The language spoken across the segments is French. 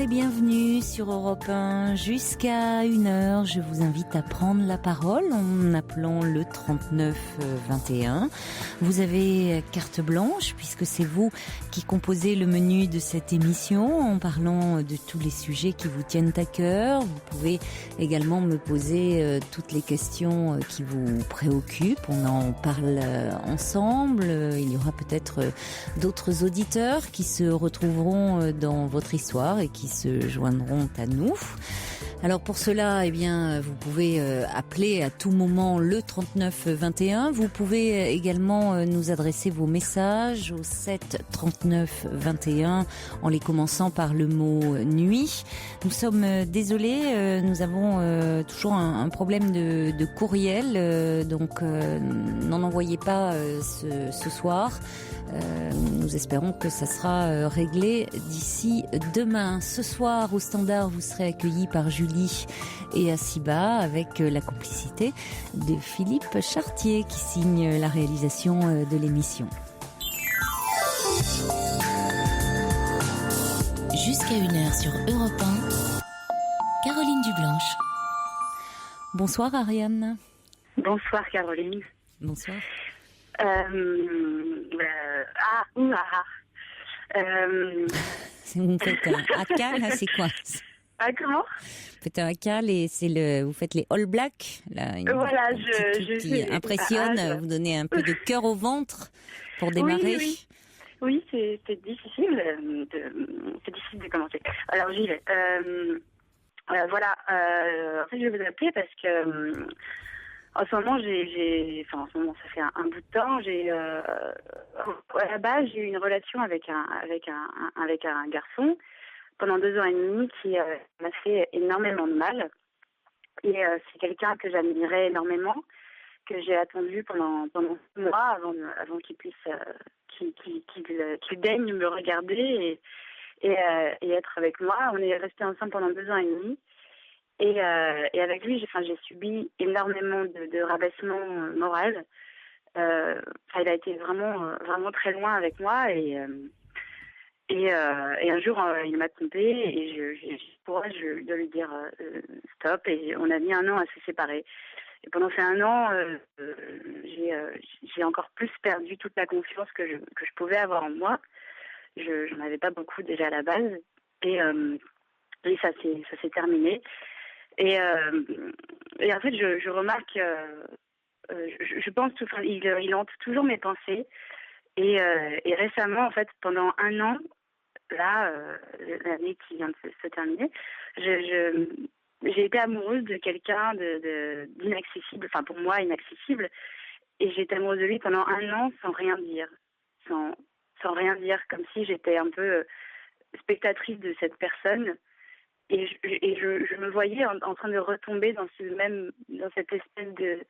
et bienvenue sur Europe 1. Jusqu'à 1h, je vous invite à prendre la parole en appelant le 3921. Vous avez carte blanche puisque c'est vous qui composez le menu de cette émission en parlant de tous les sujets qui vous tiennent à cœur. Vous pouvez également me poser toutes les questions qui vous préoccupent. On en parle ensemble. Il y aura peut-être d'autres auditeurs qui se retrouveront dans votre histoire et qui se joindront à nous. Alors pour cela, eh bien, vous pouvez appeler à tout moment le 3921. Vous pouvez également nous adresser vos messages au 7 39 21 en les commençant par le mot nuit. Nous sommes désolés, nous avons toujours un problème de courriel, donc n'en envoyez pas ce soir. Nous espérons que ça sera réglé d'ici demain. Ce soir, au standard, vous serez accueillis par Julie et Asiba avec la complicité de Philippe Chartier qui signe la réalisation de l'émission. Jusqu'à 1h sur Europe 1, Caroline Dublanche. Bonsoir Ariane. Bonsoir Caroline. Bonsoir. Vous faites un haka, là, c'est quoi? Comment? Vous faites un haka, vous faites les All Black, là, voilà, qui impressionne, vous donnez un peu de cœur au ventre pour démarrer. Oui, c'est difficile de commencer. Alors j'y vais. Voilà, en fait je vais vous appeler parce que en ce moment, ça fait un bout de temps. À la base, j'ai eu une relation avec un garçon pendant 2 ans et demi qui m'a fait énormément de mal. Et c'est quelqu'un que j'admirais énormément, que j'ai attendu pendant 6 mois avant qu'il puisse, qu'il daigne me regarder et être avec moi. On est restés ensemble pendant 2 ans et demi. Et avec lui, j'ai subi énormément de rabaissement moral. Il a été vraiment très loin avec moi et un jour il m'a trompée et j'ai courage de lui dire stop et on a mis 1 an à se séparer. Et pendant ces 1 an, j'ai encore plus perdu toute la confiance que je pouvais avoir en moi. J'en avais pas beaucoup déjà à la base et ça s'est terminé. Et en fait, je remarque, je pense, il hante toujours mes pensées. Et récemment, en fait, pendant 1 an, là, l'année qui vient de se terminer, j'ai été amoureuse de quelqu'un d'inaccessible, enfin pour moi inaccessible. Et j'ai été amoureuse de lui pendant 1 an sans rien dire, sans rien dire, comme si j'étais un peu spectatrice de cette personne. Et je me voyais en train de retomber dans cette espèce de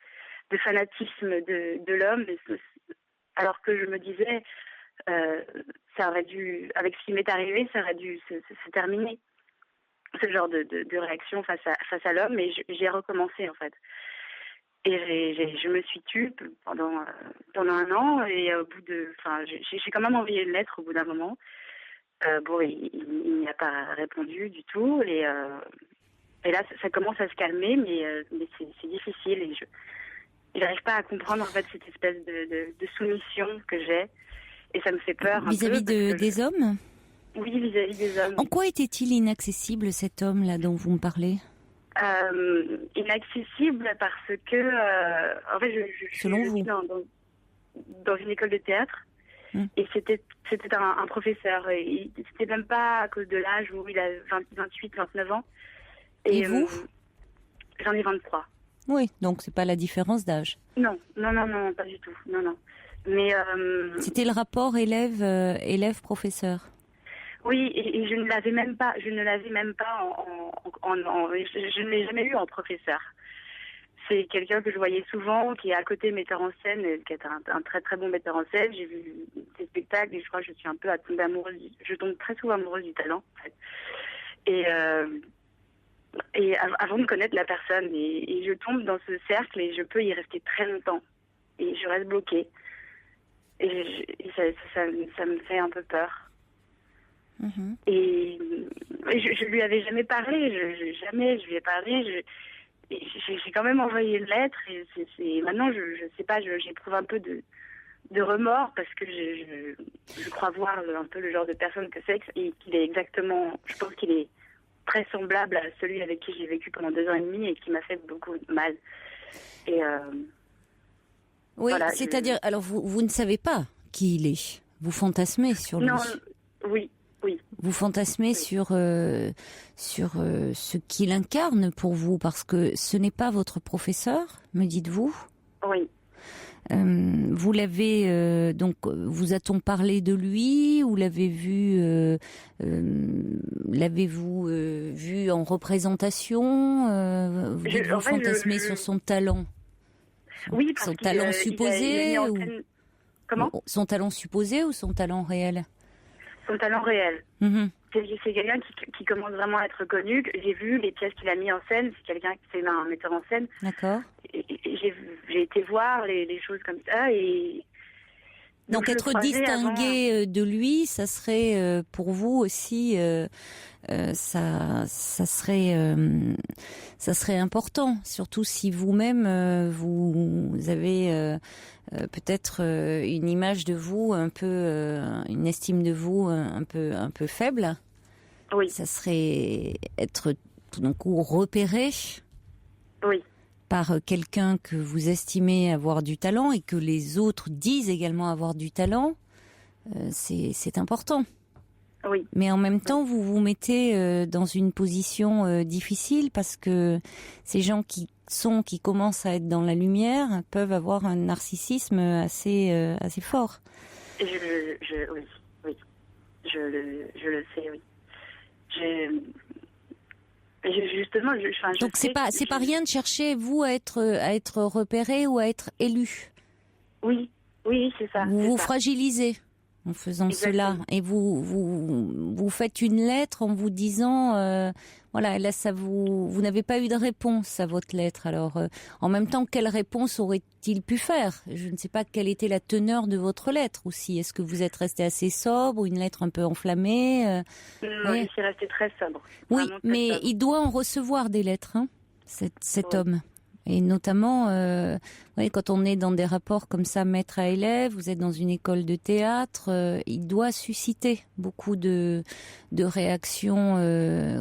fanatisme de l'homme, alors que je me disais, ça aurait dû, avec ce qui m'est arrivé, ça aurait dû se terminer. Ce genre de réaction face à l'homme, et j'ai recommencé en fait. Et je me suis tue pendant 1 an, et au bout j'ai quand même envoyé une lettre au bout d'un moment. Il n'y a pas répondu du tout et là ça commence à se calmer mais c'est difficile et je n'arrive pas à comprendre en fait cette espèce de soumission que j'ai et ça me fait peur vis-à-vis des hommes. Oui, vis-à-vis des hommes. En quoi était-il inaccessible cet homme là dont vous me parlez? Inaccessible parce que en fait je suis dans une école de théâtre. Et c'était un professeur. C'était même pas à cause de l'âge où il a 28, 29 ans. Et vous? J'en ai 23. Oui, donc c'est pas la différence d'âge. Non, pas du tout. Non. Mais c'était le rapport élève-professeur. Oui, et je ne l'avais même pas. Je ne l'ai jamais eu en professeur. C'est quelqu'un que je voyais souvent, qui est à côté metteur en scène, qui est un très très bon metteur en scène. J'ai vu ses spectacles et je crois que je suis un peu tombée amoureuse. Je tombe très souvent amoureuse du talent, en fait. Et avant de connaître la personne, et je tombe dans ce cercle et je peux y rester très longtemps. Et je reste bloquée. Et ça me fait un peu peur. Et je lui avais jamais parlé, jamais je lui ai parlé. J'ai quand même envoyé une lettre et maintenant je sais pas, j'éprouve un peu de remords parce que je crois voir un peu le genre de personne que c'est et qu'il est exactement, je pense qu'il est très semblable à celui avec qui j'ai vécu pendant 2 ans et demi et qui m'a fait beaucoup de mal. Et oui, voilà, c'est-à-dire, alors vous ne savez pas qui il est. Vous fantasmez sur lui. Non, oui. Vous fantasmez sur ce qu'il incarne pour vous, parce que ce n'est pas votre professeur, me dites-vous. Oui. Vous l'avez vous a-t-on parlé de lui ou l'avez-vous vu en représentation? Vous dites-vous fantasmez sur son talent. Oui, parce son talent supposé il a mis en scène... Comment? Son talent supposé ou son talent réel? Son talent réel. Mm-hmm. C'est quelqu'un qui commence vraiment à être connu. J'ai vu les pièces qu'il a mis en scène. C'est un metteur en scène. D'accord. Et j'ai été voir les choses comme ça et... Donc être distingué de lui, ça serait pour vous aussi, ça serait important, surtout si vous-même vous avez peut-être une image de vous un peu, une estime de vous un peu faible. Oui. Ça serait être tout d'un coup repéré. Oui. Par quelqu'un que vous estimez avoir du talent et que les autres disent également avoir du talent, c'est important. Oui. Mais en même temps, vous vous mettez dans une position difficile parce que ces gens qui commencent à être dans la lumière peuvent avoir un narcissisme assez fort. Oui. Je le sais, oui. Justement, donc c'est pas rien de chercher vous à être repéré ou à être élu. Oui, c'est ça. Vous fragilisez en faisant Exactement. cela et vous faites une lettre en vous disant voilà, là ça vous n'avez pas eu de réponse à votre lettre. Alors en même temps, quelle réponse aurait-il pu faire? Je ne sais pas quelle était la teneur de votre lettre aussi. Est-ce que vous êtes resté assez sobre ou une lettre un peu enflammée? Non, je suis restée très sobre. Oui, mais sobre. il doit en recevoir des lettres, hein, cet homme. Et notamment, quand on est dans des rapports comme ça, maître à élève, vous êtes dans une école de théâtre, il doit susciter beaucoup de réactions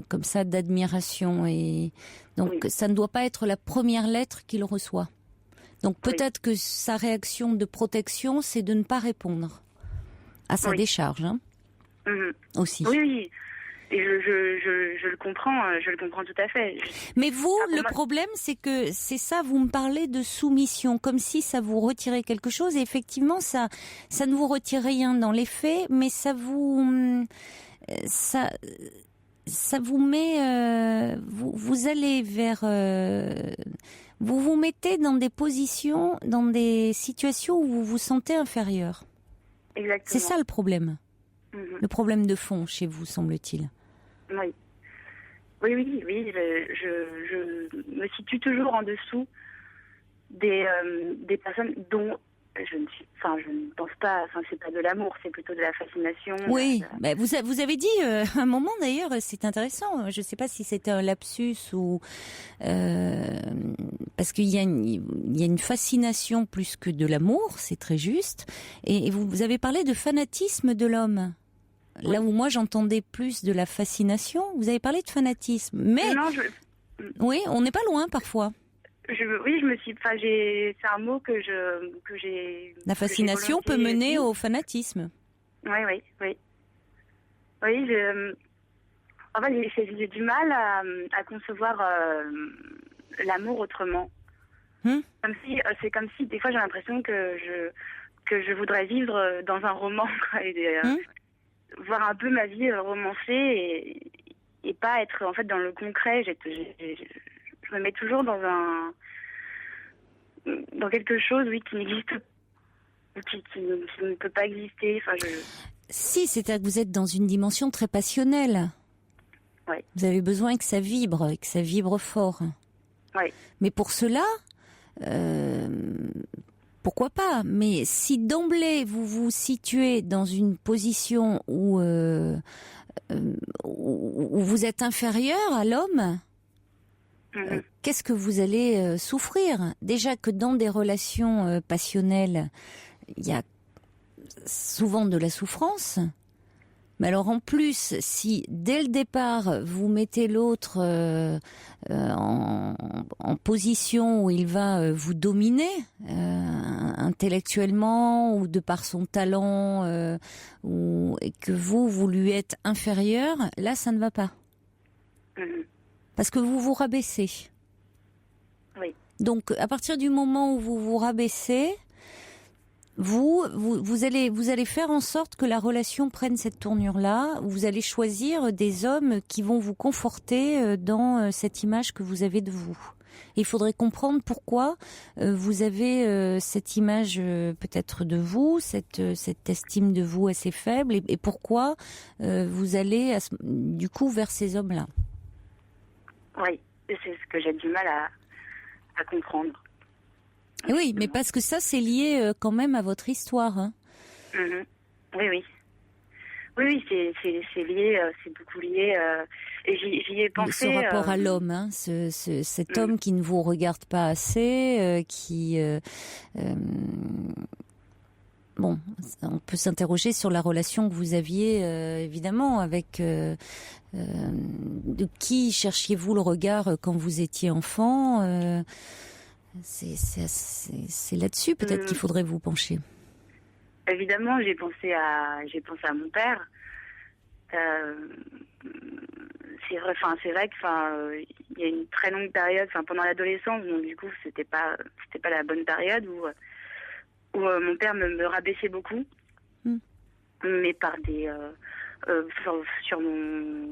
comme ça, d'admiration. Et donc, ça ne doit pas être la première lettre qu'il reçoit. Donc, peut-être que sa réaction de protection, c'est de ne pas répondre à sa décharge, hein, aussi. Oui. Et je le comprends tout à fait. Mais vous, le problème, c'est que c'est ça, vous me parlez de soumission, comme si ça vous retirait quelque chose, et effectivement, ça ne vous retire rien dans les faits, mais ça vous met, vous allez vers, vous vous mettez dans des positions, dans des situations où vous vous sentez inférieur. Exactement. C'est ça le problème. Le problème de fond chez vous, semble-t-il. Oui. Je me situe toujours en dessous des personnes dont je ne pense pas, c'est pas de l'amour, c'est plutôt de la fascination. Oui, vous avez dit un moment d'ailleurs, c'est intéressant, je ne sais pas si c'était un lapsus ou... parce qu'il y a une fascination plus que de l'amour, c'est très juste, et vous avez parlé de fanatisme de l'homme. Là où moi j'entendais plus de la fascination, vous avez parlé de fanatisme. Mais oui, on n'est pas loin parfois. C'est un mot que j'ai. La fascination peut mener au fanatisme. Oui. Oui, en fait, j'ai du mal à concevoir l'amour autrement. C'est comme si des fois j'ai l'impression que je voudrais vivre dans un roman, quoi, voir un peu ma vie romancée et pas être en fait dans le concret. Je me mets toujours dans quelque chose, qui n'existe pas, qui ne peut pas exister. Si, c'est-à-dire que vous êtes dans une dimension très passionnelle. Ouais. Vous avez besoin que ça vibre fort. Ouais. Mais pour cela, pourquoi pas? Mais si d'emblée vous vous situez dans une position où où vous êtes inférieur à l'homme, qu'est-ce que vous allez souffrir? Déjà que dans des relations passionnelles, il y a souvent de la souffrance. Mais alors en plus, si dès le départ vous mettez l'autre en position où il va vous dominer intellectuellement ou de par son talent, et que vous lui êtes inférieur, là ça ne va pas. Parce que vous vous rabaissez. Oui. Donc à partir du moment où vous vous rabaissez, vous allez faire en sorte que la relation prenne cette tournure-là. Vous allez choisir des hommes qui vont vous conforter dans cette image que vous avez de vous. Et il faudrait comprendre pourquoi vous avez cette image peut-être de vous, cette estime de vous assez faible, et pourquoi vous allez du coup vers ces hommes-là. Oui, c'est ce que j'ai du mal à comprendre. Oui, mais parce que ça, c'est lié quand même à votre histoire. Hein. Oui, oui. Oui, c'est lié, c'est beaucoup lié. Et j'y ai pensé. Ce rapport à l'homme, hein, cet homme qui ne vous regarde pas assez, bon, on peut s'interroger sur la relation que vous aviez, évidemment, avec... de qui cherchiez-vous le regard quand vous étiez enfant c'est là-dessus peut-être qu'il faudrait vous pencher. Évidemment, j'ai pensé à mon père. C'est vrai que il y a une très longue période, pendant l'adolescence, donc du coup c'était pas la bonne période où mon père me rabaissait beaucoup, mais par des sur mon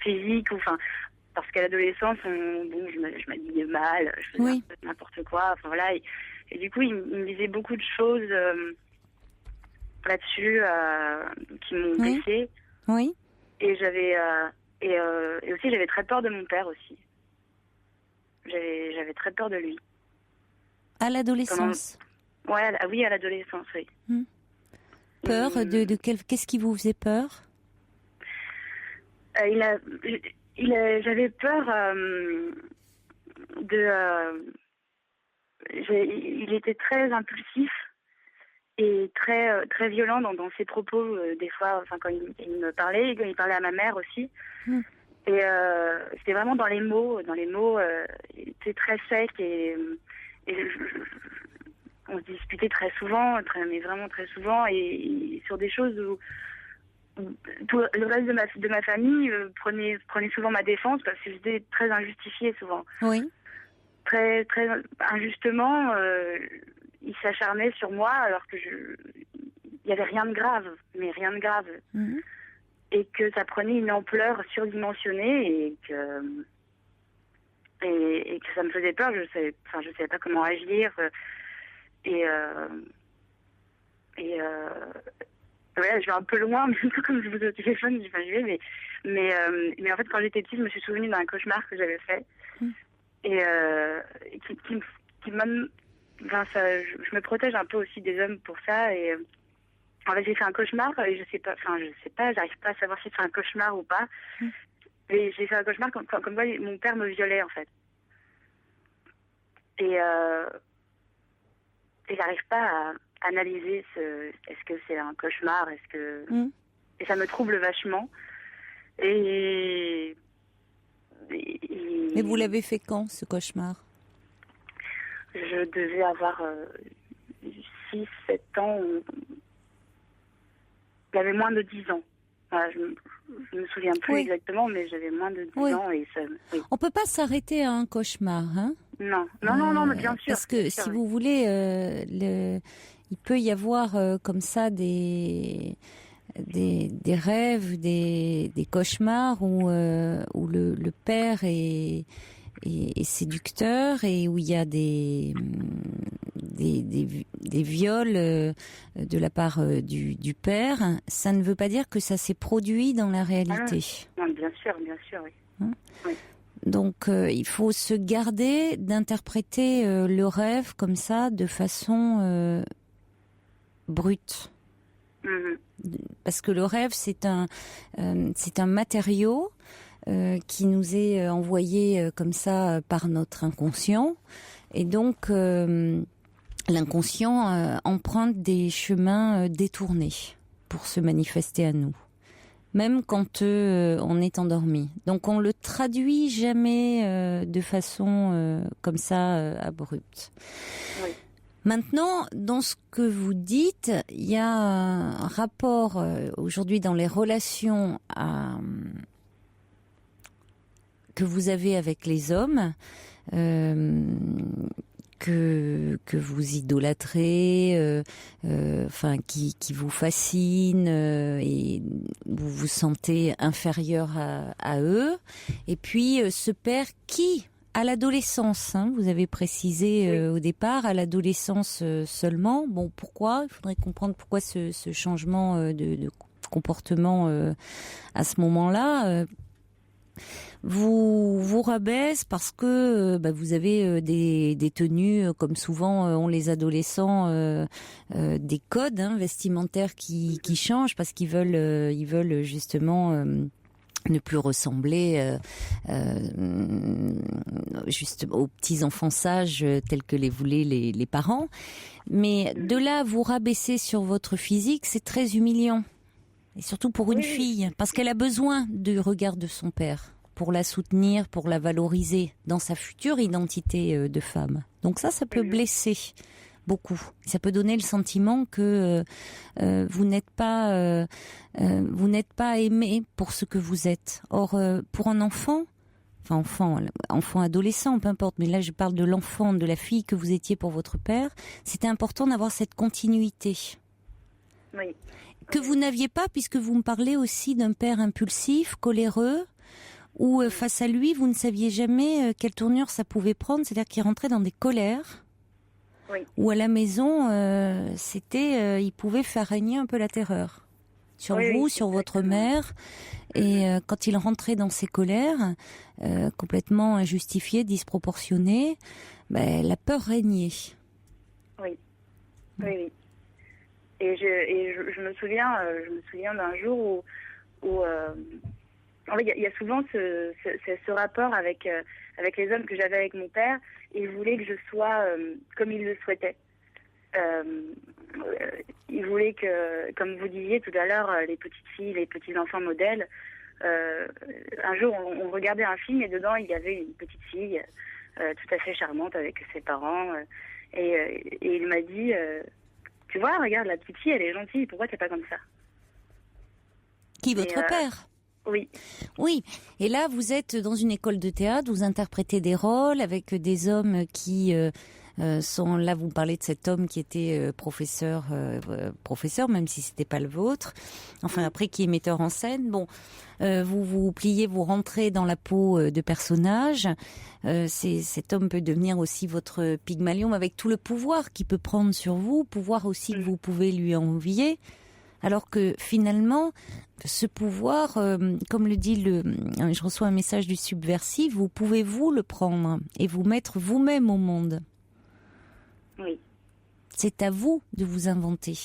physique parce qu'à l'adolescence, je m'habillais mal, je faisais un peu n'importe quoi. Et du coup, il me disait beaucoup de choses là-dessus qui m'ont blessée. Oui. Et j'avais et aussi j'avais très peur de mon père aussi. J'avais très peur de lui. À l'adolescence. Oui, à l'adolescence, oui. Peur de qu'est-ce qui vous faisait peur? J'avais peur il était très impulsif et très très violent dans ses propos des fois, quand il me parlait, quand il parlait à ma mère aussi. Et c'était vraiment dans les mots, il était très sec et on se disputait très souvent, mais vraiment très souvent, et sur des choses où tout le reste de ma famille prenait souvent ma défense parce que j'étais très injustifiée souvent. Oui. Très très injustement, il s'acharnait sur moi alors que il y avait rien de grave, mais rien de grave. Et que ça prenait une ampleur surdimensionnée et que ça me faisait peur. Je savais pas comment agir. Ouais, je vais un peu loin, mais comme je vous ai au téléphone, j'y vais, mais en fait, quand j'étais petite, je me suis souvenue d'un cauchemar que j'avais fait. Et qui m'a... je me protège un peu aussi des hommes pour ça. Et en fait, j'ai fait un cauchemar, et je sais pas, j'arrive pas à savoir si c'est un cauchemar ou pas. Mais j'ai fait un cauchemar comme quoi mon père me violait, en fait. Et j'arrive pas à analyser est-ce que c'est un cauchemar, et ça me trouble vachement. Mais vous l'avez fait quand, ce cauchemar? Je devais avoir 6-7 ans. J'avais moins de 10 ans. Voilà, je me souviens plus exactement, mais j'avais moins de 10 ans. Et ça, on peut pas s'arrêter à un cauchemar, hein? Non, mais bien sûr. Parce que si vous voulez, il peut y avoir comme ça des rêves, des cauchemars où le père est séducteur et où il y a des viols de la part du père. Ça ne veut pas dire que ça s'est produit dans la réalité. Non, bien sûr, oui. Oui. Donc il faut se garder d'interpréter le rêve comme ça de façon brute. Mhm. Parce que le rêve, c'est un matériau qui nous est envoyé comme ça par notre inconscient. Et donc, l'inconscient emprunte des chemins détournés pour se manifester à nous, même quand on est endormi. Donc on le traduit jamais de façon comme ça abrupte. Oui. Maintenant, dans ce que vous dites, il y a un rapport aujourd'hui dans les relations que vous avez avec les hommes, que vous idolâtrez, enfin qui vous fascine et vous vous sentez inférieur à eux. Et puis ce père qui, à l'adolescence, vous avez précisé au départ, à l'adolescence seulement. Bon, pourquoi ? Il faudrait comprendre pourquoi ce changement de comportement à ce moment-là. Vous rabaisse parce que vous avez des tenues, comme souvent ont les adolescents, des codes vestimentaires qui changent parce qu'ils veulent justement ne plus ressembler juste aux petits enfants sages tels que les voulaient les parents. Mais de là à vous rabaisser sur votre physique, c'est très humiliant. Et surtout pour une fille, parce qu'elle a besoin du regard de son père pour la soutenir, pour la valoriser dans sa future identité de femme. Donc ça peut blesser beaucoup. Ça peut donner le sentiment que vous n'êtes pas aimé pour ce que vous êtes. Or, pour un enfant adolescent, peu importe, mais là je parle de l'enfant, de la fille que vous étiez pour votre père, c'était important d'avoir cette continuité. Oui. Que vous n'aviez pas, puisque vous me parlez aussi d'un père impulsif, coléreux, où face à lui, vous ne saviez jamais quelle tournure ça pouvait prendre, c'est-à-dire qu'il rentrait dans des colères, où à la maison, il pouvait faire régner un peu la terreur sur vous, sur votre mère, et quand il rentrait dans ces colères, complètement injustifiées, disproportionnées, la peur régnait. Oui. Et je me souviens d'un jour où en fait, il y a souvent ce rapport avec les hommes que j'avais avec mon père. Il voulait que je sois comme il le souhaitait. Il voulait que, comme vous disiez tout à l'heure, les petites filles, les petits enfants modèles. Un jour, on regardait un film et dedans, il y avait une petite fille tout à fait charmante avec ses parents. Et il m'a dit, tu vois, regarde, la petite fille, elle est gentille. Pourquoi t'es pas comme ça ? Qui, votre père ? Oui. Oui. Et là, vous êtes dans une école de théâtre, vous interprétez des rôles avec des hommes qui sont... Là, vous parlez de cet homme qui était professeur, même si c'était pas le vôtre. Enfin, après, qui est metteur en scène. Bon, vous vous pliez, vous rentrez dans la peau de personnages. Cet homme peut devenir aussi votre Pygmalion avec tout le pouvoir qu'il peut prendre sur vous, pouvoir aussi que vous pouvez lui envier. Alors que finalement, ce pouvoir, comme le dit je reçois un message du subversif, vous pouvez vous le prendre et vous mettre vous-même au monde. Oui. C'est à vous de vous inventer.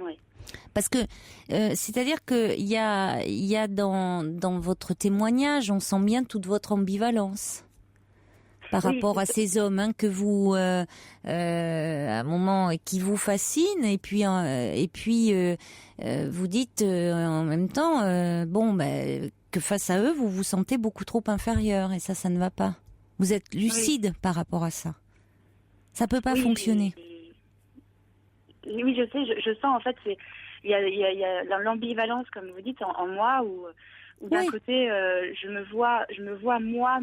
Oui. Parce que, c'est-à-dire que il y a dans votre témoignage, on sent bien toute votre ambivalence. Par rapport à ces hommes que vous, à un moment, qui vous fascinent, et puis vous dites en même temps, que face à eux, vous vous sentez beaucoup trop inférieur, et ça ne va pas. Vous êtes lucide par rapport à ça. Ça peut pas fonctionner. Oui, je sais, je sens en fait, il y a l'ambivalence, comme vous dites, en moi, où d'un côté, je me vois moi,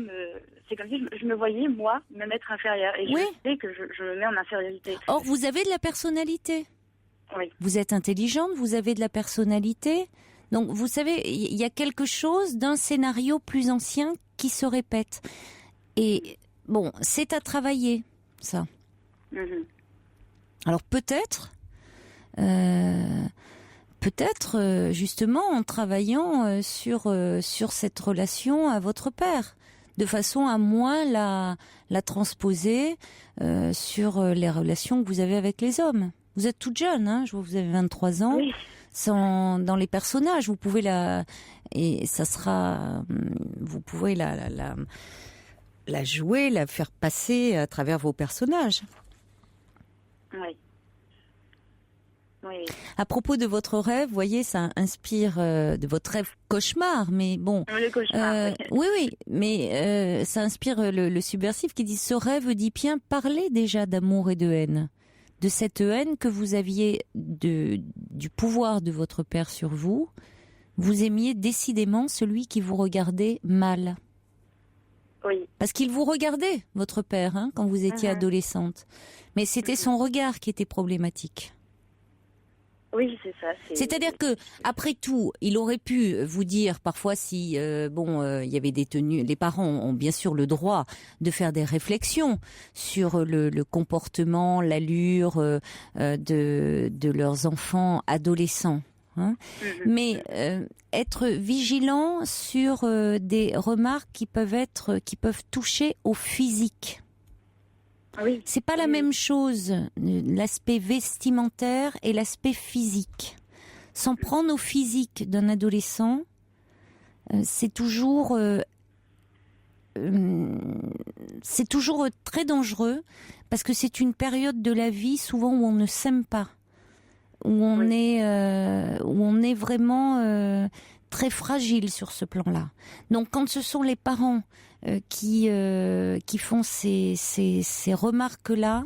c'est comme si je me voyais moi me mettre inférieure, et je sais que je me mets en infériorité. Or, vous avez de la personnalité. Oui. Vous êtes intelligente, vous avez de la personnalité. Donc, vous savez, il y a quelque chose d'un scénario plus ancien qui se répète. Et bon, c'est à travailler, ça. Mm-hmm. Alors peut-être, justement en travaillant sur cette relation à votre père, de façon à moins la transposer sur les relations que vous avez avec les hommes. Vous êtes toute jeune, hein, je vois que vous avez 23 ans. Oui. Dans les personnages, vous pouvez vous pouvez la jouer, la faire passer à travers vos personnages. Oui. Oui. À propos de votre rêve, vous voyez, ça inspire de votre rêve cauchemar, mais bon. Le cauchemar. Oui, mais ça inspire le subversif qui dit ce rêve d'Hypien parlait déjà d'amour et de haine. De cette haine que vous aviez du pouvoir de votre père sur vous, vous aimiez décidément celui qui vous regardait mal. Oui. Parce qu'il vous regardait, votre père, hein, quand vous étiez adolescente. Mais c'était son regard qui était problématique. Oui, c'est ça. C'est-à-dire que, après tout, il aurait pu vous dire parfois si, il y avait des tenues. Les parents ont bien sûr le droit de faire des réflexions sur le comportement, l'allure de leurs enfants adolescents. Hein. Mais être vigilant sur des remarques qui peuvent toucher au physique. Oui. C'est pas la même chose, l'aspect vestimentaire et l'aspect physique. S'en prendre au physique d'un adolescent, c'est toujours très dangereux parce que c'est une période de la vie souvent où on ne s'aime pas, où on est vraiment très fragile sur ce plan-là. Donc quand ce sont les parents qui font ces remarques-là,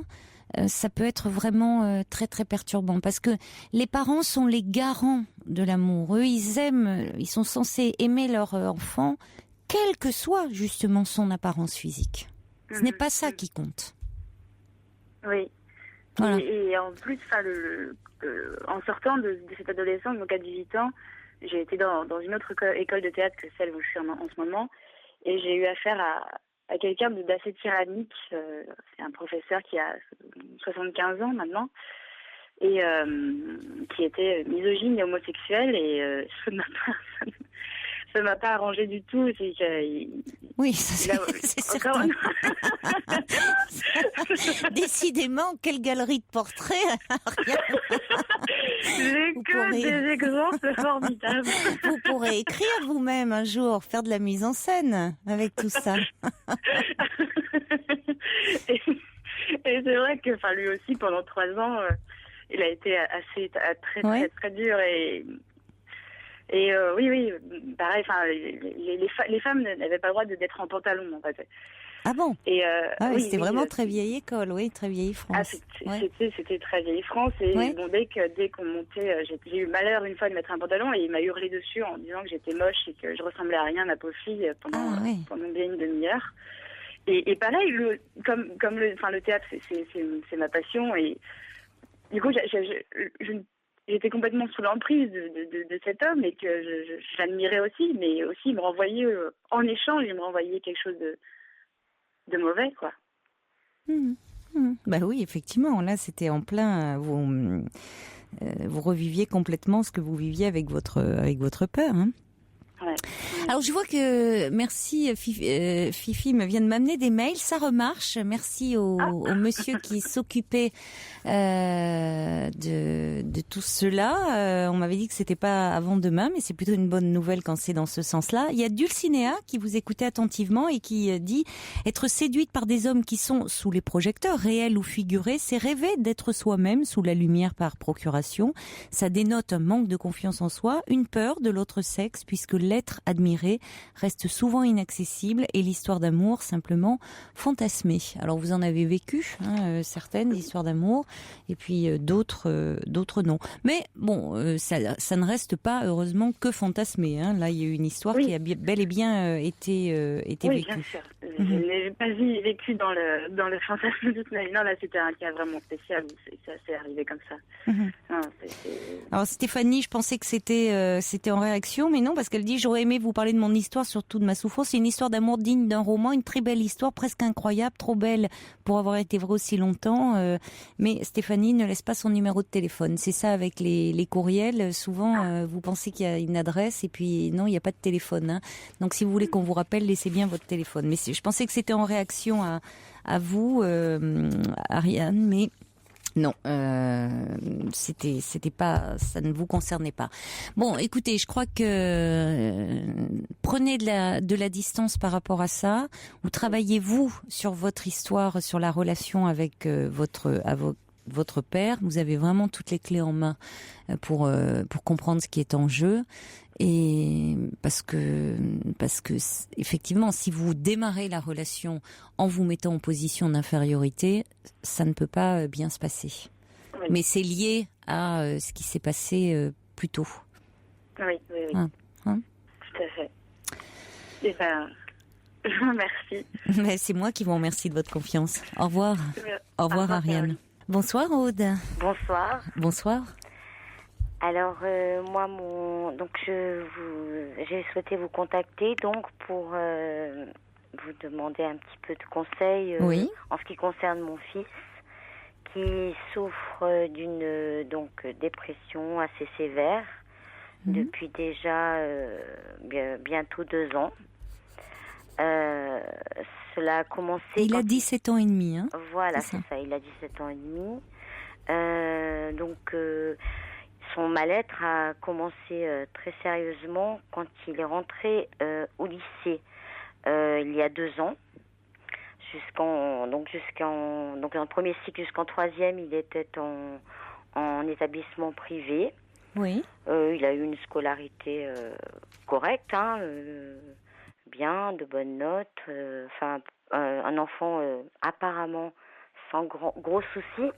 ça peut être vraiment très très perturbant parce que les parents sont les garants de l'amour. Eux, ils sont censés aimer leur enfant, quelle que soit justement son apparence physique. Ce n'est pas ça qui compte. Oui. Voilà. Et en plus, en sortant de cette adolescence, donc à 18 ans, j'ai été dans une autre école de théâtre que celle où je suis en ce moment. Et j'ai eu affaire à quelqu'un d'assez tyrannique. C'est un professeur qui a 75 ans maintenant et qui était misogyne et homosexuel. Et ça m'a pas arrangé du tout. Oui, c'est certain. Décidément, quelle galerie de portraits. J'ai des exemples formidables. Vous pourrez écrire vous-même un jour, faire de la mise en scène avec tout ça. Et c'est vrai que, lui aussi, pendant 3 ans, il a été très dur oui, pareil. Les femmes n'avaient pas le droit d'être en pantalon, en fait. Ah bon? Et oui, c'était vraiment très vieille école, oui, très vieille France. C'était très vieille France. Et bon, dès qu'on montait, j'ai eu malheur une fois de mettre un pantalon et il m'a hurlé dessus en disant que j'étais moche et que je ressemblais à rien, ma pauvre fille, pendant bien une demi-heure. Et pareil, comme le théâtre, c'est ma passion. Et du coup, j'étais complètement sous l'emprise de cet homme et que j'admirais aussi, mais aussi il me renvoyait, en échange, il me renvoyait quelque chose de mauvais, quoi. Bah oui, effectivement, là c'était en plein, vous reviviez complètement ce que vous viviez avec votre père, hein. Ouais. Alors je vois que merci Fifi me vient de m'amener des mails, ça remarche. Merci au monsieur qui s'occupait de tout cela. On m'avait dit que c'était pas avant demain, mais c'est plutôt une bonne nouvelle quand c'est dans ce sens-là. Il y a Dulcinea qui vous écoutait attentivement et qui dit être séduite par des hommes qui sont sous les projecteurs, réels ou figurés, c'est rêver d'être soi-même sous la lumière par procuration. Ça dénote un manque de confiance en soi, une peur de l'autre sexe puisque l'être admiré reste souvent inaccessible et l'histoire d'amour simplement fantasmée. Alors vous en avez vécu certaines histoires d'amour et puis d'autres non. Mais bon, ça ne reste pas heureusement que fantasmé. Hein. Là, il y a eu une histoire qui a bel et bien été vécue. Oui, bien sûr. Je n'ai pas vécu dans le fantasme de toute ma vie. Non, là, c'était un cas vraiment spécial. Ça s'est arrivé comme ça. Non, Alors Stéphanie, je pensais que c'était en réaction, mais non, parce qu'elle dit j'aurais aimé vous parler de mon histoire, surtout de ma souffrance. C'est une histoire d'amour digne d'un roman, une très belle histoire, presque incroyable, trop belle pour avoir été vraie aussi longtemps. Mais Stéphanie ne laisse pas son numéro de téléphone. C'est ça avec les courriels. Souvent, vous pensez qu'il y a une adresse et puis non, il n'y a pas de téléphone. Hein. Donc si vous voulez qu'on vous rappelle, laissez bien votre téléphone. Mais je pensais que c'était en réaction à vous, Ariane, mais Non, c'était pas, ça ne vous concernait pas. Bon, écoutez, je crois que prenez de la distance par rapport à ça. Ou travaillez-vous sur votre histoire, sur la relation avec votre père. Vous avez vraiment toutes les clés en main pour comprendre ce qui est en jeu. Et parce que effectivement, si vous démarrez la relation en vous mettant en position d'infériorité, ça ne peut pas bien se passer. Oui. Mais c'est lié à ce qui s'est passé plus tôt. Oui. Hein. Tout à fait. Et ben, je vous remercie. Mais c'est moi qui vous remercie de votre confiance. Au revoir. Au revoir, Ariane. Caroline. Bonsoir, Aude. Bonsoir. Bonsoir. Alors moi, j'ai souhaité vous contacter donc pour vous demander un petit peu de conseils Oui. en ce qui concerne mon fils qui souffre d'une dépression assez sévère depuis déjà bientôt 2 ans. Cela a commencé. Il a 17 ans et demi, hein. Voilà, C'est c'est ça. Il a 17 ans et demi. Son mal-être a commencé très sérieusement quand il est rentré au lycée il y a 2 ans. Dans le premier cycle jusqu'en 3e, il était en établissement privé. Oui. Il a eu une scolarité correcte, bien, de bonnes notes. Un enfant apparemment sans gros soucis.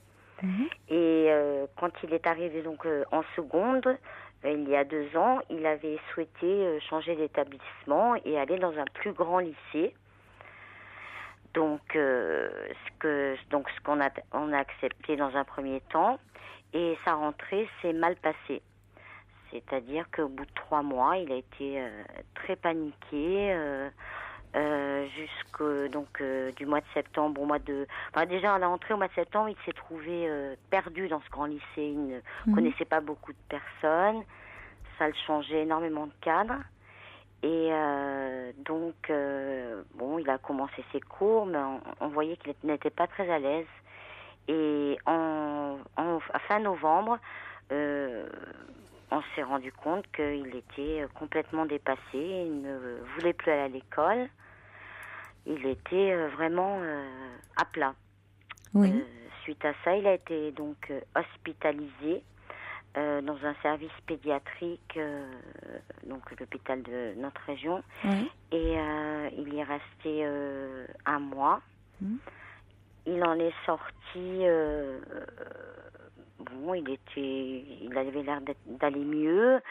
Et quand il est arrivé en seconde, il y a 2 ans, il avait souhaité changer d'établissement et aller dans un plus grand lycée. Donc, ce qu'on a accepté dans un premier temps, et sa rentrée s'est mal passée. C'est-à-dire qu'au bout de 3 mois, il a été très paniqué. Du mois de septembre déjà à la rentrée au mois de septembre, il s'est trouvé perdu dans ce grand lycée. Il ne connaissait pas beaucoup de personnes, ça le changeait énormément de cadre et il a commencé ses cours, mais on voyait qu'il n'était pas très à l'aise. Et à fin novembre, on s'est rendu compte qu'il était complètement dépassé, il ne voulait plus aller à l'école. Il était vraiment à plat. Oui. Suite à ça, il a été donc hospitalisé dans un service pédiatrique, l'hôpital de notre région. Oui. Et il y est resté 1 mois. Il en est sorti. Il avait l'air d'aller mieux.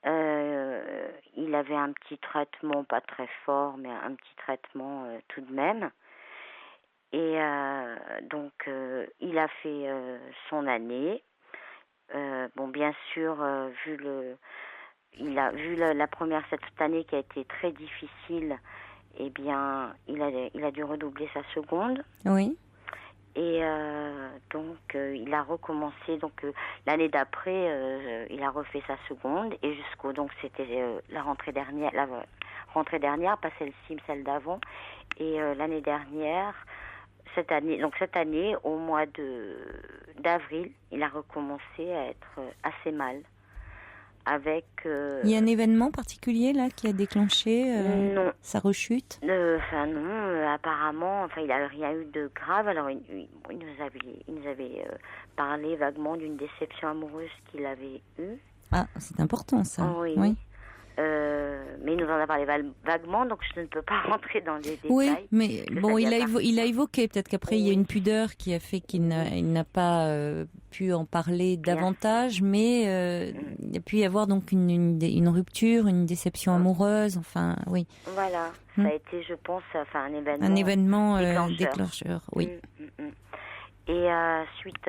Il avait un petit traitement, pas très fort, mais un petit traitement tout de même. Et il a fait son année. Bien sûr, la première cette année qui a été très difficile, eh bien, il a dû redoubler sa seconde. Oui. Et il a recommencé l'année d'après, il a refait sa seconde et c'était la rentrée dernière, pas celle-ci, mais celle d'avant. Et l'année dernière, cette année, au mois d'avril, il a recommencé à être assez mal. Il y a un événement particulier là qui a déclenché sa rechute? Apparemment, il n'a rien eu de grave. Alors, il nous avait parlé vaguement d'une déception amoureuse qu'il avait eue. Ah, c'est important ça. Oui. Mais il nous en a parlé vaguement, donc je ne peux pas rentrer dans les détails. Oui, mais bon, il a évoqué, peut-être qu'après il y a une pudeur qui a fait qu'il n'a pas pu en parler davantage, mais il a pu y avoir donc une rupture, une déception amoureuse, enfin, oui. Voilà, ça a été, je pense, un événement. Un événement déclencheur, oui. Et suite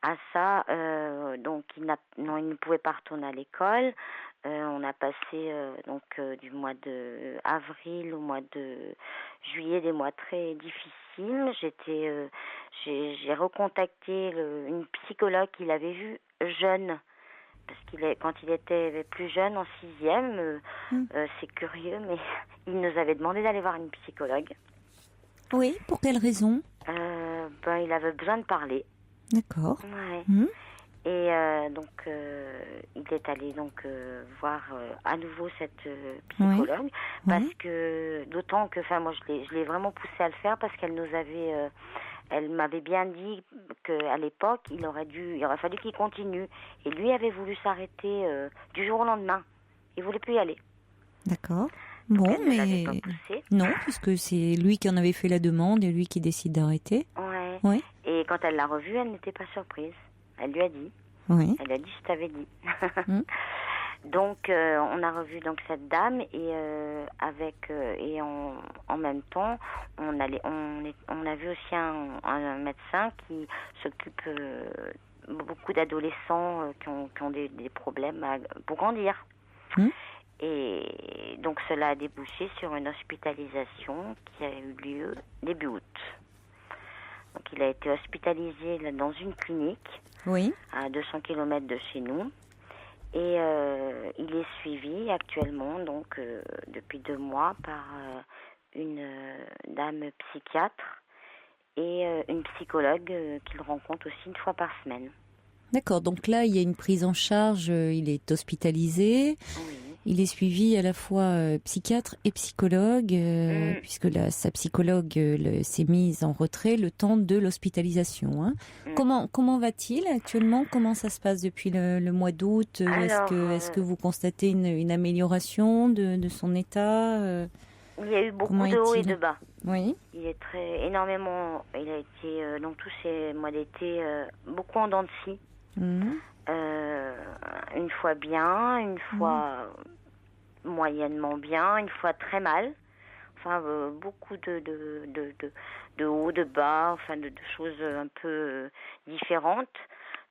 à ça, il ne pouvait pas retourner à l'école. On a passé du mois de avril au mois de juillet des mois très difficiles. J'ai recontacté une psychologue qu'il avait vue jeune, parce quand il était plus jeune, en 6e, c'est curieux, mais il nous avait demandé d'aller voir une psychologue. Oui, pour quelle raison? Il avait besoin de parler. D'accord. Ouais. Mhm. Et donc, il est allé donc voir à nouveau cette psychologue, parce Oui. que, d'autant que, enfin, moi, je l'ai vraiment poussé à le faire, parce qu'elle nous avait, elle m'avait bien dit qu'à l'époque, il aurait fallu qu'il continue. Et lui avait voulu s'arrêter du jour au lendemain. Il voulait plus y aller. D'accord. Donc, Bon, elle ne l'avait pas mais poussé. non, puisque c'est lui qui en avait fait la demande et lui qui décide d'arrêter. Ouais. Oui. Et quand elle l'a revu, elle n'était pas surprise. Elle lui a dit. Oui. Elle a dit, je t'avais dit. Mm. Donc, on a revu donc cette dame, et en même temps, on a vu aussi un médecin qui s'occupe beaucoup d'adolescents qui ont des problèmes pour grandir. Mm. Et donc, cela a débouché sur une hospitalisation qui a eu lieu début août. Donc, il a été hospitalisé dans une clinique Oui. à 200 km de chez nous. Et il est suivi actuellement, donc depuis 2 mois, par une dame psychiatre et une psychologue qu'il rencontre aussi une fois par semaine. D'accord. Donc là, il y a une prise en charge. Il est hospitalisé. Oui. Il est suivi à la fois psychiatre et psychologue, puisque sa psychologue s'est mise en retrait le temps de l'hospitalisation. Hein. Comment va-t-il actuellement? Comment ça se passe depuis le mois d'août? Est-ce que vous constatez une amélioration de son état? Il y a eu beaucoup Comment de hauts et est-il? de bas. Oui. Il est énormément. Il a été donc tous ces mois d'été beaucoup en dents de scie. Mhm. Une fois bien, une fois moyennement bien, une fois très mal. Enfin, beaucoup de hauts, de bas, enfin de choses un peu différentes.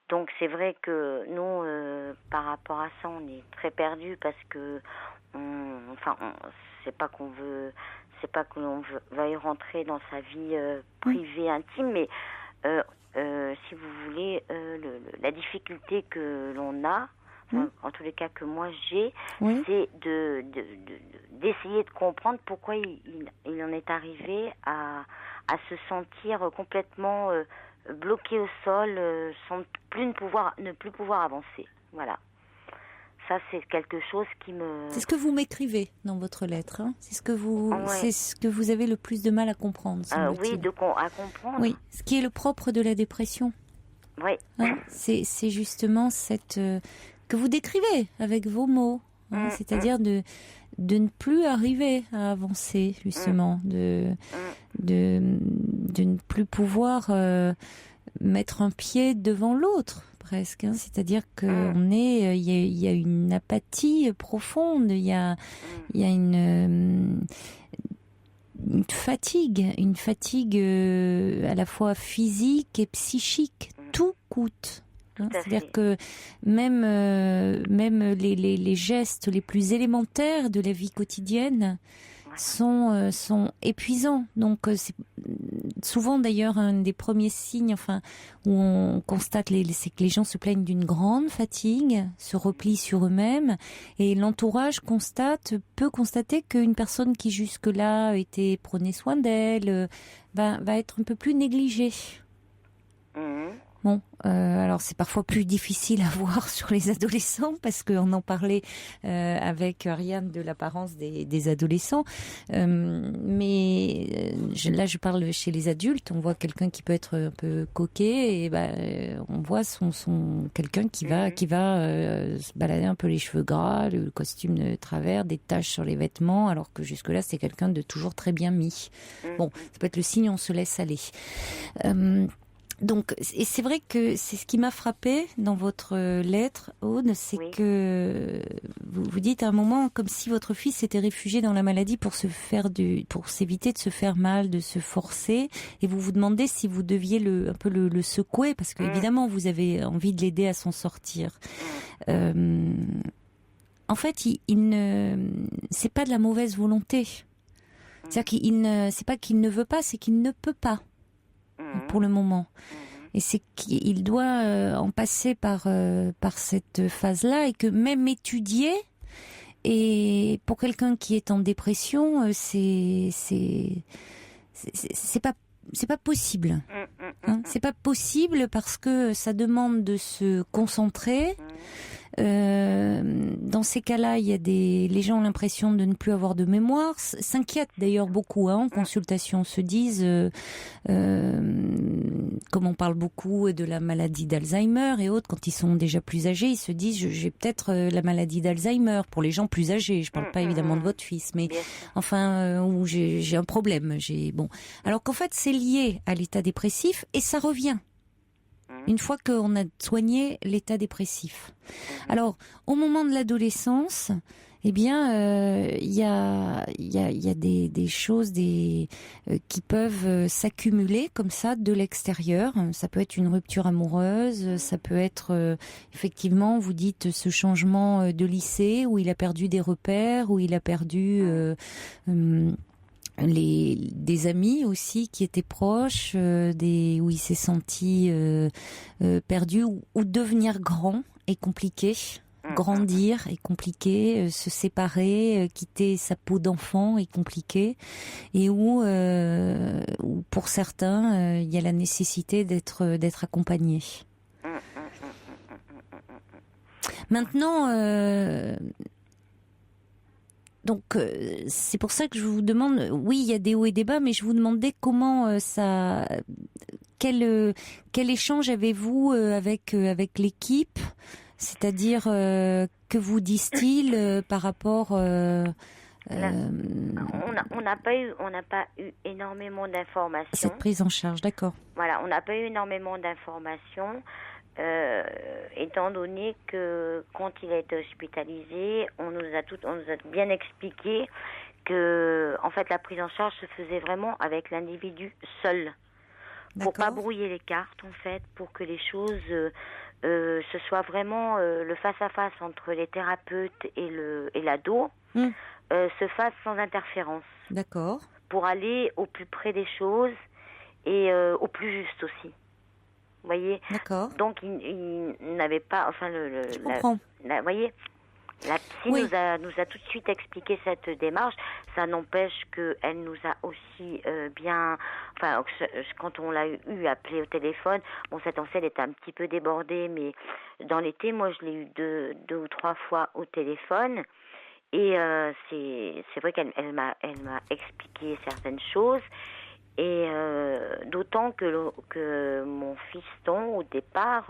Donc c'est vrai que nous, par rapport à ça, on est très perdus, parce que c'est pas que l'on veuille rentrer dans sa vie privée, intime, mais si vous voulez, la difficulté que l'on a, en tous les cas que moi j'ai, c'est d'essayer de comprendre pourquoi il en est arrivé à se sentir complètement bloqué au sol, sans ne plus pouvoir avancer. Voilà. Ça, c'est quelque chose qui me... C'est ce que vous m'écrivez dans votre lettre. Hein. C'est ce que vous avez le plus de mal à comprendre, semble-t-il. Oui, à comprendre. Oui, ce qui est le propre de la dépression. Oui. Hein, c'est justement cette que vous décrivez avec vos mots. Hein, c'est-à-dire de ne plus arriver à avancer, justement, de ne plus pouvoir mettre un pied devant l'autre. Presque, hein. C'est-à-dire que il y a une apathie profonde, il y a une fatigue à la fois physique et psychique. Tout coûte. Hein. C'est-à-dire que même les gestes les plus élémentaires de la vie quotidienne sont épuisants. Donc c'est souvent d'ailleurs un des premiers signes, où on constate c'est que les gens se plaignent d'une grande fatigue, se replient sur eux-mêmes, et l'entourage peut constater qu'une personne qui jusque-là prenait soin d'elle va être un peu plus négligée. Bon, alors c'est parfois plus difficile à voir sur les adolescents, parce qu'on en parlait avec Ariane de l'apparence des adolescents, mais là je parle chez les adultes. On voit quelqu'un qui peut être un peu coquet, et on voit quelqu'un qui va se balader un peu les cheveux gras, le costume de travers, des taches sur les vêtements, alors que jusque-là c'est quelqu'un de toujours très bien mis. Bon, ça peut être le signe, on se laisse aller. Donc, et c'est vrai que c'est ce qui m'a frappé dans votre lettre, Aude, c'est que vous dites à un moment comme si votre fils s'était réfugié dans la maladie pour s'éviter de se faire mal, de se forcer, et vous vous demandez si vous deviez un peu le secouer, parce que évidemment vous avez envie de l'aider à s'en sortir. En fait, c'est pas de la mauvaise volonté. C'est-à-dire c'est pas qu'il ne veut pas, c'est qu'il ne peut pas. Pour le moment. Et c'est qu'il doit en passer par cette phase-là, et que même étudier, et pour quelqu'un qui est en dépression, c'est pas pas possible. C'est pas possible parce que ça demande de se concentrer. Dans ces cas-là, les gens ont l'impression de ne plus avoir de mémoire, s'inquiètent d'ailleurs beaucoup en consultation, se disent, comme on parle beaucoup de la maladie d'Alzheimer et autres, quand ils sont déjà plus âgés, ils se disent j'ai peut-être la maladie d'Alzheimer pour les gens plus âgés. Je parle pas évidemment de votre fils, mais enfin où j'ai un problème. Alors qu'en fait c'est lié à l'état dépressif et ça revient. Une fois qu'on a soigné l'état dépressif. Alors, au moment de l'adolescence, eh bien, il y a des choses qui peuvent s'accumuler comme ça de l'extérieur. Ça peut être une rupture amoureuse, ça peut être effectivement, vous dites, ce changement de lycée où il a perdu des repères, où il a perdu des amis aussi qui étaient proches, où il s'est senti perdu, ou devenir grand est compliqué, grandir est compliqué, se séparer, quitter sa peau d'enfant est compliqué, et où pour certains il y a la nécessité d'être accompagné. Maintenant. Donc c'est pour ça que je vous demande, oui il y a des hauts et des bas, mais je vous demandais comment quel échange avez-vous avec l'équipe, c'est-à-dire que vous disent-ils par rapport on n'a pas eu énormément d'informations. Cette prise en charge, d'accord. Voilà, on n'a pas eu énormément d'informations. Étant donné que quand il a été hospitalisé, on nous a bien expliqué que en fait la prise en charge se faisait vraiment avec l'individu seul, pour pas brouiller les cartes en fait, pour que les choses ce soit vraiment le face à face entre les thérapeutes et l'ado se fasse sans interférence. D'accord. Pour aller au plus près des choses et au plus juste aussi. Vous voyez. D'accord. Donc il n'avait pas, enfin Je comprends. Vous voyez, la psy nous a tout de suite expliqué cette démarche. Ça n'empêche qu'elle nous a aussi enfin quand on l'a eu appelé au téléphone, bon cette ancienne était un petit peu débordée, mais dans l'été, moi je l'ai eu deux ou trois fois au téléphone. Et c'est vrai qu'elle m'a expliqué certaines choses. Et d'autant que mon fiston, au départ,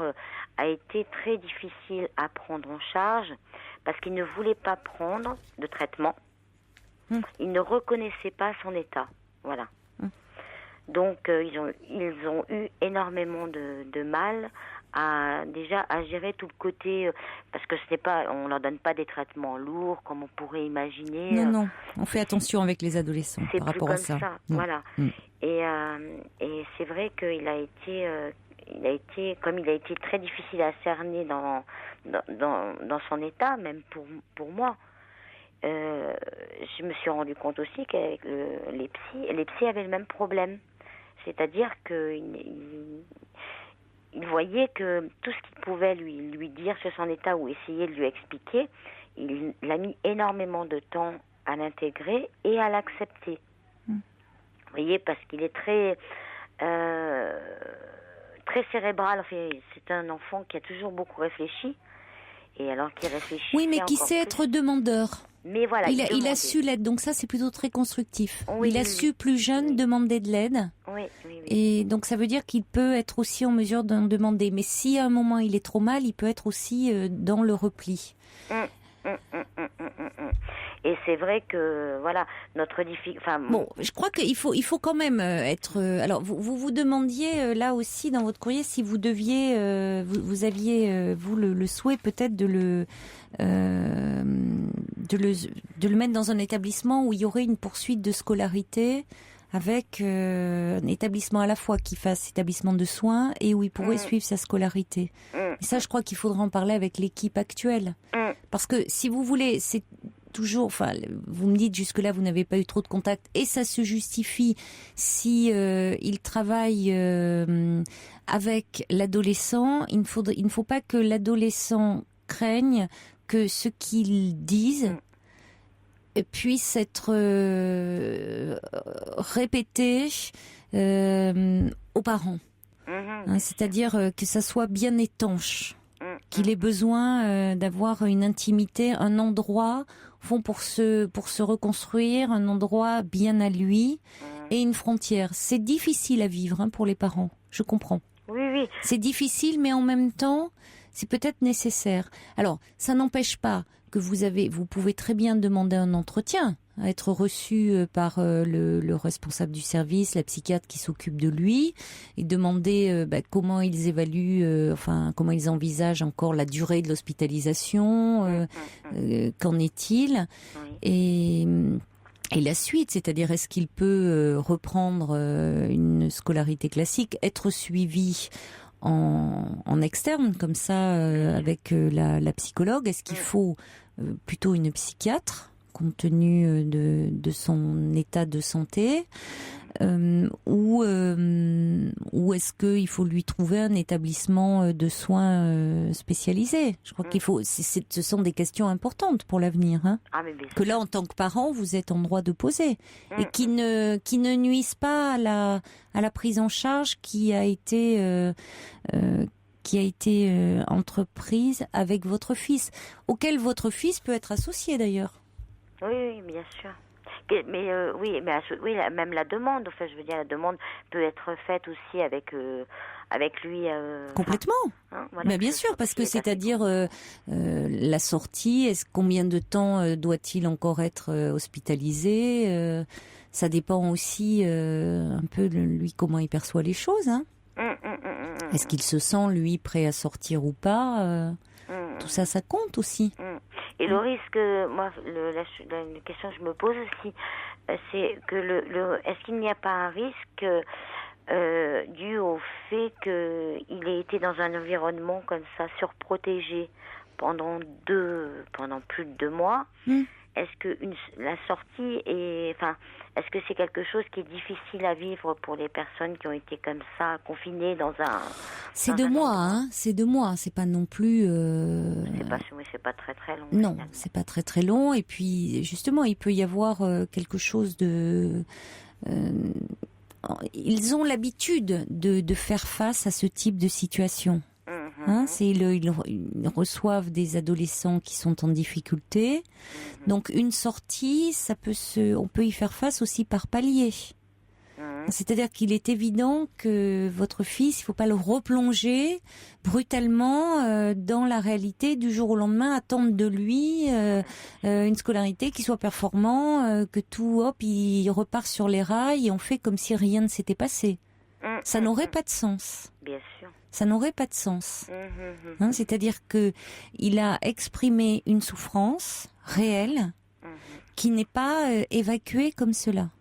a été très difficile à prendre en charge parce qu'il ne voulait pas prendre de traitement. Il ne reconnaissait pas son état. Voilà. Donc, ils ont eu énormément de mal à gérer tout le côté, parce que on leur donne pas des traitements lourds comme on pourrait imaginer. Non, on fait attention avec les adolescents par rapport à ça. C'est plus comme ça, voilà. Et c'est vrai qu'il a été, comme il a été très difficile à cerner dans son état, même pour moi. Je me suis rendu compte aussi qu'avec les psys avaient le même problème, c'est-à-dire il voyait que tout ce qu'il pouvait lui dire sur son état ou essayer de lui expliquer, il a mis énormément de temps à l'intégrer et à l'accepter. Vous voyez, parce qu'il est très cérébral. Enfin, c'est un enfant qui a toujours beaucoup réfléchi. Et alors qu'il réfléchit. Oui, mais qui sait être demandeur. Mais voilà, il a su l'aide, donc ça c'est plutôt très constructif. Il a su plus jeune demander de l'aide. Oui. Et donc ça veut dire qu'il peut être aussi en mesure d'en demander. Mais si à un moment il est trop mal, il peut être aussi dans le repli. Et c'est vrai que voilà notre difficulté. Bon, je crois qu'il faut quand même être. Alors vous demandiez là aussi dans votre courrier si vous deviez, vous aviez vous le souhait peut-être de le mettre dans un établissement où il y aurait une poursuite de scolarité avec un étabblement à la fois qui fasse établissement de soins et où il pourrait suivre sa scolarité. Et ça, je crois qu'il faudra en parler avec l'équipe actuelle. Parce que si vous voulez, c'est toujours, enfin, vous me dites jusque-là, vous n'avez pas eu trop de contact, et ça se justifie si il travaille avec l'adolescent. Il ne faut pas que l'adolescent craigne que ce qu'ils disent puisse être répété aux parents. C'est-à-dire que ça soit bien étanche, qu'il ait besoin d'avoir une intimité, un endroit au fond pour se reconstruire, un endroit bien à lui et une frontière. C'est difficile à vivre pour les parents, je comprends. Oui. C'est difficile, mais en même temps, c'est peut-être nécessaire. Alors, ça n'empêche pas que vous pouvez très bien demander un entretien, à être reçu par le responsable du service, la psychiatre qui s'occupe de lui, et demander comment ils évaluent, comment ils envisagent encore la durée de l'hospitalisation, qu'en est-il, et la suite, c'est-à-dire est-ce qu'il peut reprendre une scolarité classique, être suivi en externe comme ça avec la psychologue. Est-ce qu'il faut plutôt une psychiatre compte tenu de son état de santé ou est-ce qu'il faut lui trouver un établissement de soins spécialisé? Je crois qu'il faut. Ce sont des questions importantes pour l'avenir, que là, en tant que parent, vous êtes en droit de poser et qui ne nuisent pas à la prise en charge qui a été entreprise avec votre fils, auquel votre fils peut être associé d'ailleurs. Oui, bien sûr. Mais même la demande, la demande peut être faite aussi avec lui. Complètement. Mais bien sûr, parce que c'est-à-dire la sortie, combien de temps doit-il encore être hospitalisé ça dépend aussi un peu de lui, comment il perçoit les choses. Est-ce qu'il se sent, lui, prêt à sortir ou pas Tout ça, ça compte aussi. Et le risque, moi, la question que je me pose aussi, c'est que est-ce qu'il n'y a pas un risque dû au fait qu'il ait été dans un environnement comme ça, surprotégé pendant plus de 2 mois? Est-ce que la sortie est-ce que c'est quelque chose qui est difficile à vivre pour les personnes qui ont été comme ça, confinées dans un... C'est 2 mois, c'est 2 mois, c'est pas non plus... C'est pas très très long. Non, finalement. C'est pas très très long, et puis justement, il peut y avoir quelque chose de... ils ont l'habitude de faire face à ce type de situation. Ils reçoivent des adolescents qui sont en difficulté. Donc une sortie, on peut y faire face aussi par palier. C'est-à-dire qu'il est évident que votre fils, il ne faut pas le replonger brutalement dans la réalité du jour au lendemain, attendre de lui une scolarité qui soit performant, que tout, il repart sur les rails et on fait comme si rien ne s'était passé. Ça n'aurait pas de sens. Bien sûr. Ça n'aurait pas de sens. C'est-à-dire que il a exprimé une souffrance réelle qui n'est pas évacuée comme cela.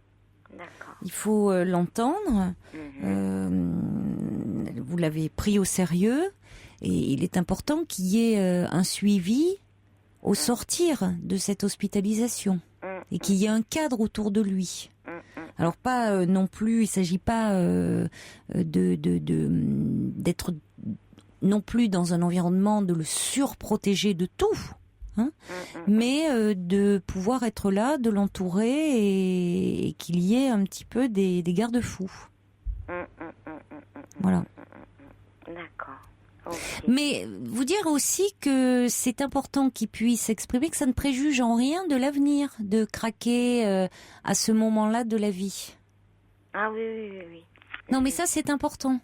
D'accord. Il faut l'entendre. Vous l'avez pris au sérieux et il est important qu'il y ait un suivi au sortir de cette hospitalisation et qu'il y ait un cadre autour de lui. Alors pas non plus, il s'agit pas d'être non plus dans un environnement de le surprotéger de tout, mais de pouvoir être là, de l'entourer et qu'il y ait un petit peu des garde-fous. Voilà. D'accord. Okay. Mais vous dire aussi que c'est important qu'il puisse exprimer que ça ne préjuge en rien de l'avenir, de craquer à ce moment-là de la vie. Ah oui. Non, mais ça c'est important.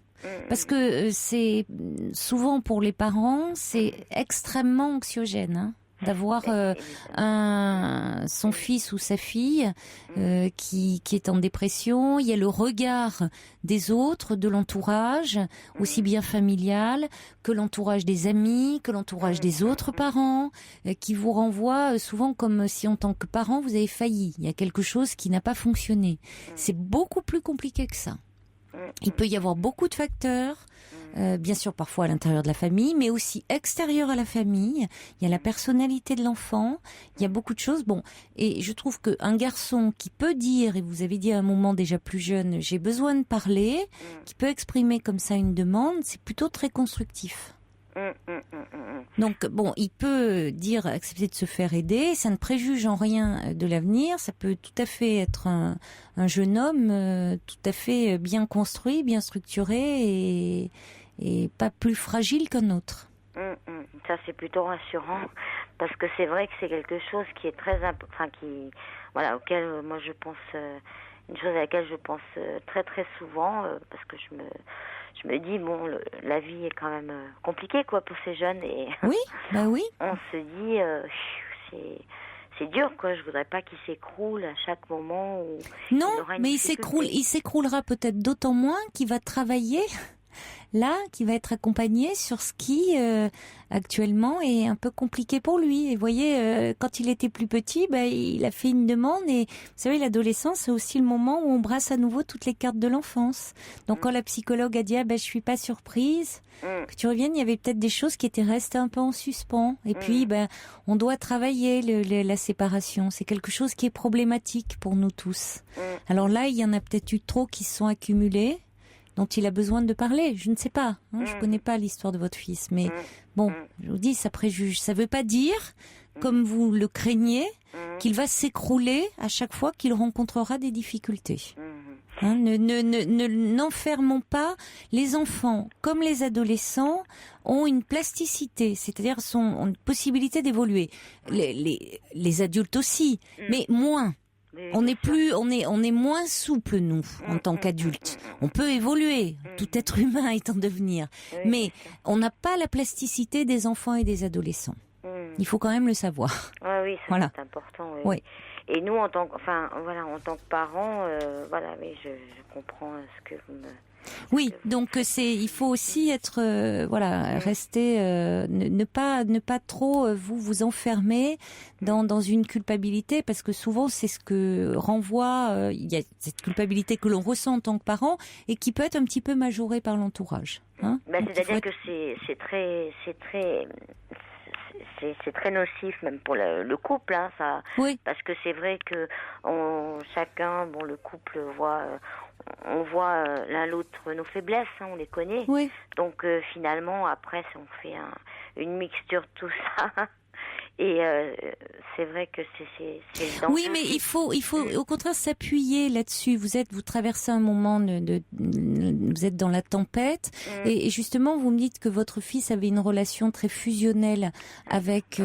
Parce que c'est souvent pour les parents, c'est extrêmement anxiogène d'avoir son fils ou sa fille qui est en dépression. Il y a le regard des autres, de l'entourage, aussi bien familial que l'entourage des amis, que l'entourage des autres parents, qui vous renvoient souvent comme si en tant que parent vous avez failli. Il y a quelque chose qui n'a pas fonctionné. C'est beaucoup plus compliqué que ça. Il peut y avoir beaucoup de facteurs, bien sûr parfois à l'intérieur de la famille, mais aussi extérieur à la famille. Il y a la personnalité de l'enfant, il y a beaucoup de choses. Bon, et je trouve qu'un garçon qui peut dire, et vous avez dit à un moment déjà plus jeune, j'ai besoin de parler, qui peut exprimer comme ça une demande, c'est plutôt très constructif. Donc bon, il peut accepter de se faire aider, ça ne préjuge en rien de l'avenir, ça peut tout à fait être un jeune homme tout à fait bien construit, bien structuré et pas plus fragile qu'un autre. Ça c'est plutôt rassurant parce que c'est vrai que c'est quelque chose qui est très auquel moi je pense, une chose à laquelle je pense très très souvent parce que je me dis bon, la vie est quand même compliquée quoi pour ces jeunes et oui, oui. On se dit c'est dur quoi. Je voudrais pas qu'il s'écroule à chaque moment où non, il aura une mais difficulté. il s'écroulera peut-être d'autant moins qu'il va travailler là, qui va être accompagné sur ce qui actuellement est un peu compliqué pour lui. Et vous voyez, quand il était plus petit, il a fait une demande et vous savez, l'adolescence, c'est aussi le moment où on brasse à nouveau toutes les cartes de l'enfance. Donc quand la psychologue a dit je suis pas surprise que tu reviennes, il y avait peut-être des choses qui étaient restées un peu en suspens. Et puis on doit travailler la séparation. C'est quelque chose qui est problématique pour nous tous. Alors là, il y en a peut-être eu trop qui se sont accumulés, dont il a besoin de parler. Je ne sais pas. Je connais pas l'histoire de votre fils. Mais bon, je vous dis, ça préjuge. Ça veut pas dire, comme vous le craignez, qu'il va s'écrouler à chaque fois qu'il rencontrera des difficultés. N'enfermons pas. Les enfants, comme les adolescents, ont une plasticité, c'est-à-dire ont une possibilité d'évoluer. Les adultes aussi, mais moins. On est moins souple, nous, en tant qu'adultes. On peut évoluer, tout être humain est en devenir. Mais on n'a pas la plasticité des enfants et des adolescents. Il faut quand même le savoir. Oui, ça c'est important. Oui. Et nous, en tant que parents, mais je comprends ce que vous me... Oui, donc il faut aussi être rester ne pas trop vous enfermer dans une culpabilité, parce que souvent c'est ce que renvoie il y a cette culpabilité que l'on ressent en tant que parent et qui peut être un petit peu majorée par l'entourage. C'est-à-dire que c'est très nocif même pour le couple, ça. Oui. Parce que c'est vrai que chacun, le couple on voit l'un l'autre nos faiblesses, on les connaît. Oui. Donc finalement après on fait une mixture de tout ça. Et c'est vrai que c'est dangereux. Oui, mais il faut au contraire s'appuyer là-dessus. Vous traversez un moment vous êtes dans la tempête et justement vous me dites que votre fils avait une relation très fusionnelle avec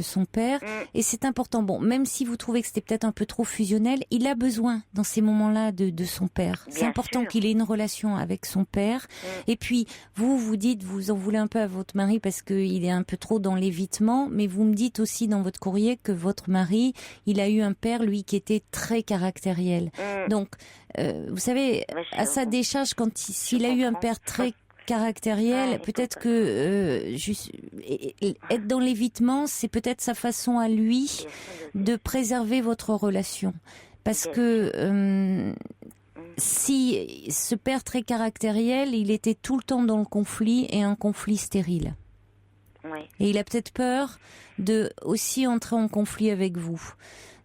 son père et c'est important. Bon, même si vous trouvez que c'était peut-être un peu trop fusionnel, il a besoin dans ces moments-là de son père. C'est important qu'il ait une relation avec son père. Et puis vous dites vous en voulez un peu à votre mari parce qu'il est un peu trop dans l'évitement, mais vous me dites aussi dans votre courrier que votre mari, il a eu un père, lui, qui était très caractériel. Donc, vous savez, à sa décharge, s'il a eu un père très caractériel, peut-être que être dans l'évitement, c'est peut-être sa façon à lui de préserver votre relation. Parce que si ce père très caractériel, il était tout le temps dans le conflit et un conflit stérile. Oui. Et il a peut-être peur de aussi entrer en conflit avec vous.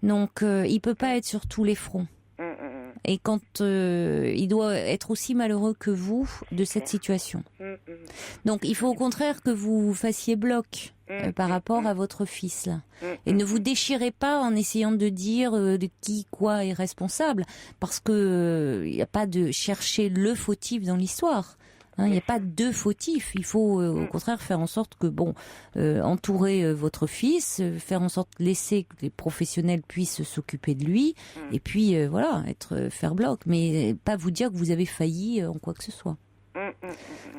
Donc, il peut pas être sur tous les fronts. Et quand il doit être aussi malheureux que vous de cette situation. Donc, il faut au contraire que vous fassiez bloc par rapport à votre fils. Là. Et ne vous déchirez pas en essayant de dire de qui, quoi est responsable. Parce que il n'y a pas de chercher le fautif dans l'histoire. Il n'y a pas deux fautifs. Il faut au contraire faire en sorte que entourer votre fils, faire en sorte laisser que les professionnels puissent s'occuper de lui, et puis faire bloc, mais pas vous dire que vous avez failli en quoi que ce soit.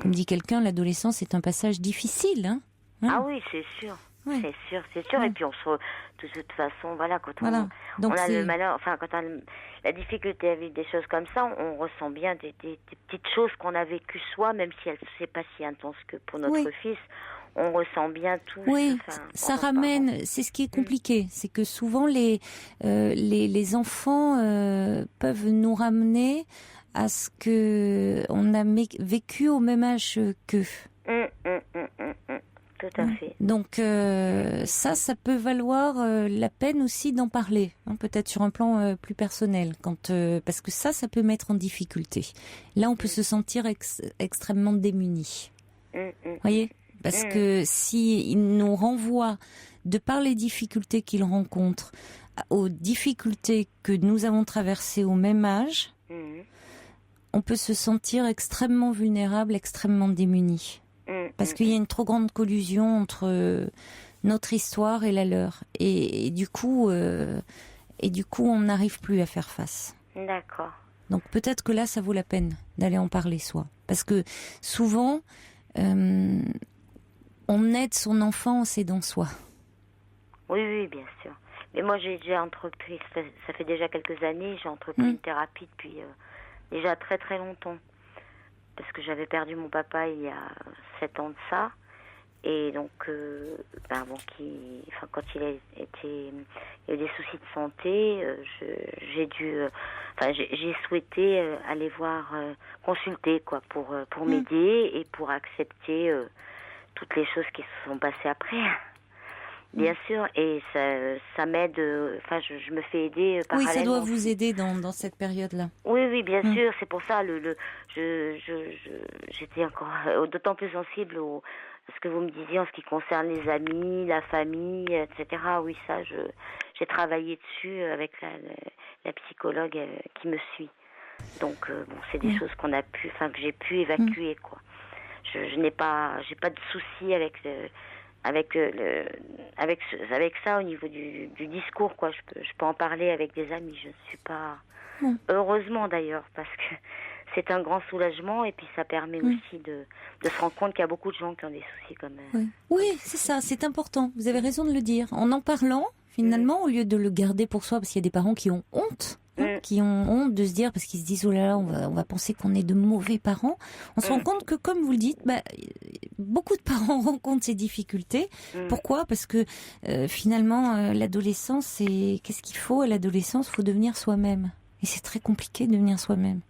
Comme dit quelqu'un, l'adolescence est un passage difficile. Ah oui, c'est sûr. Ouais. C'est sûr. Et puis de toute façon, quand on a le malheur, quand on a la difficulté à vivre des choses comme ça, on ressent bien des petites choses qu'on a vécues soi, même si c'est pas si intense que pour notre fils. On ressent bien tout. Oui, ça ramène. C'est ce qui est compliqué, c'est que souvent les enfants peuvent nous ramener à ce que on a vécu au même âge qu'eux. Tout à fait. Donc ça peut valoir la peine aussi d'en parler, peut-être sur un plan plus personnel, parce que ça peut mettre en difficulté. Là, on peut se sentir extrêmement démuni. Voyez. parce que si il nous renvoie, de par les difficultés qu'il rencontre, aux difficultés que nous avons traversées au même âge, on peut se sentir extrêmement vulnérable, extrêmement démuni. Parce qu'il y a une trop grande collusion entre notre histoire et la leur. Et du coup, on n'arrive plus à faire face. D'accord. Donc peut-être que là, ça vaut la peine d'aller en parler soi. Parce que souvent, on aide son enfant en s'aidant soi. Oui, bien sûr. Mais moi, j'ai déjà entrepris, ça fait déjà quelques années, j'ai entrepris une thérapie depuis déjà très très longtemps. Parce que j'avais perdu mon papa il y a 7 ans de ça. Et donc, quand il a eu des soucis de santé, j'ai souhaité aller voir, consulter quoi, pour m'aider et pour accepter toutes les choses qui se sont passées après. Bien sûr, et ça m'aide. Je me fais aider parallèlement. Oui, ça doit vous aider dans cette période-là. Oui, bien sûr. C'est pour ça j'étais encore d'autant plus sensible à ce que vous me disiez en ce qui concerne les amis, la famille, etc. Oui, ça, j'ai travaillé dessus avec la psychologue qui me suit. Donc, c'est des choses que j'ai pu évacuer, quoi. J'ai pas de soucis avec ça au niveau du discours, quoi. Je peux en parler avec des amis. Je ne suis pas... Heureusement, d'ailleurs, parce que c'est un grand soulagement et puis ça permet aussi de se rendre compte qu'il y a beaucoup de gens qui ont des soucis comme... Oui, c'est ça, c'est important. Vous avez raison de le dire. En parlant, finalement, au lieu de le garder pour soi, parce qu'il y a des parents qui ont honte, qui ont honte de se dire, parce qu'ils se disent, oh là là, on va penser qu'on est de mauvais parents. On se rend compte que, comme vous le dites, beaucoup de parents rencontrent ces difficultés. Pourquoi ? Parce que finalement, l'adolescence, qu'est-ce qu'il faut à l'adolescence ? Il faut devenir soi-même. Et c'est très compliqué de devenir soi-même.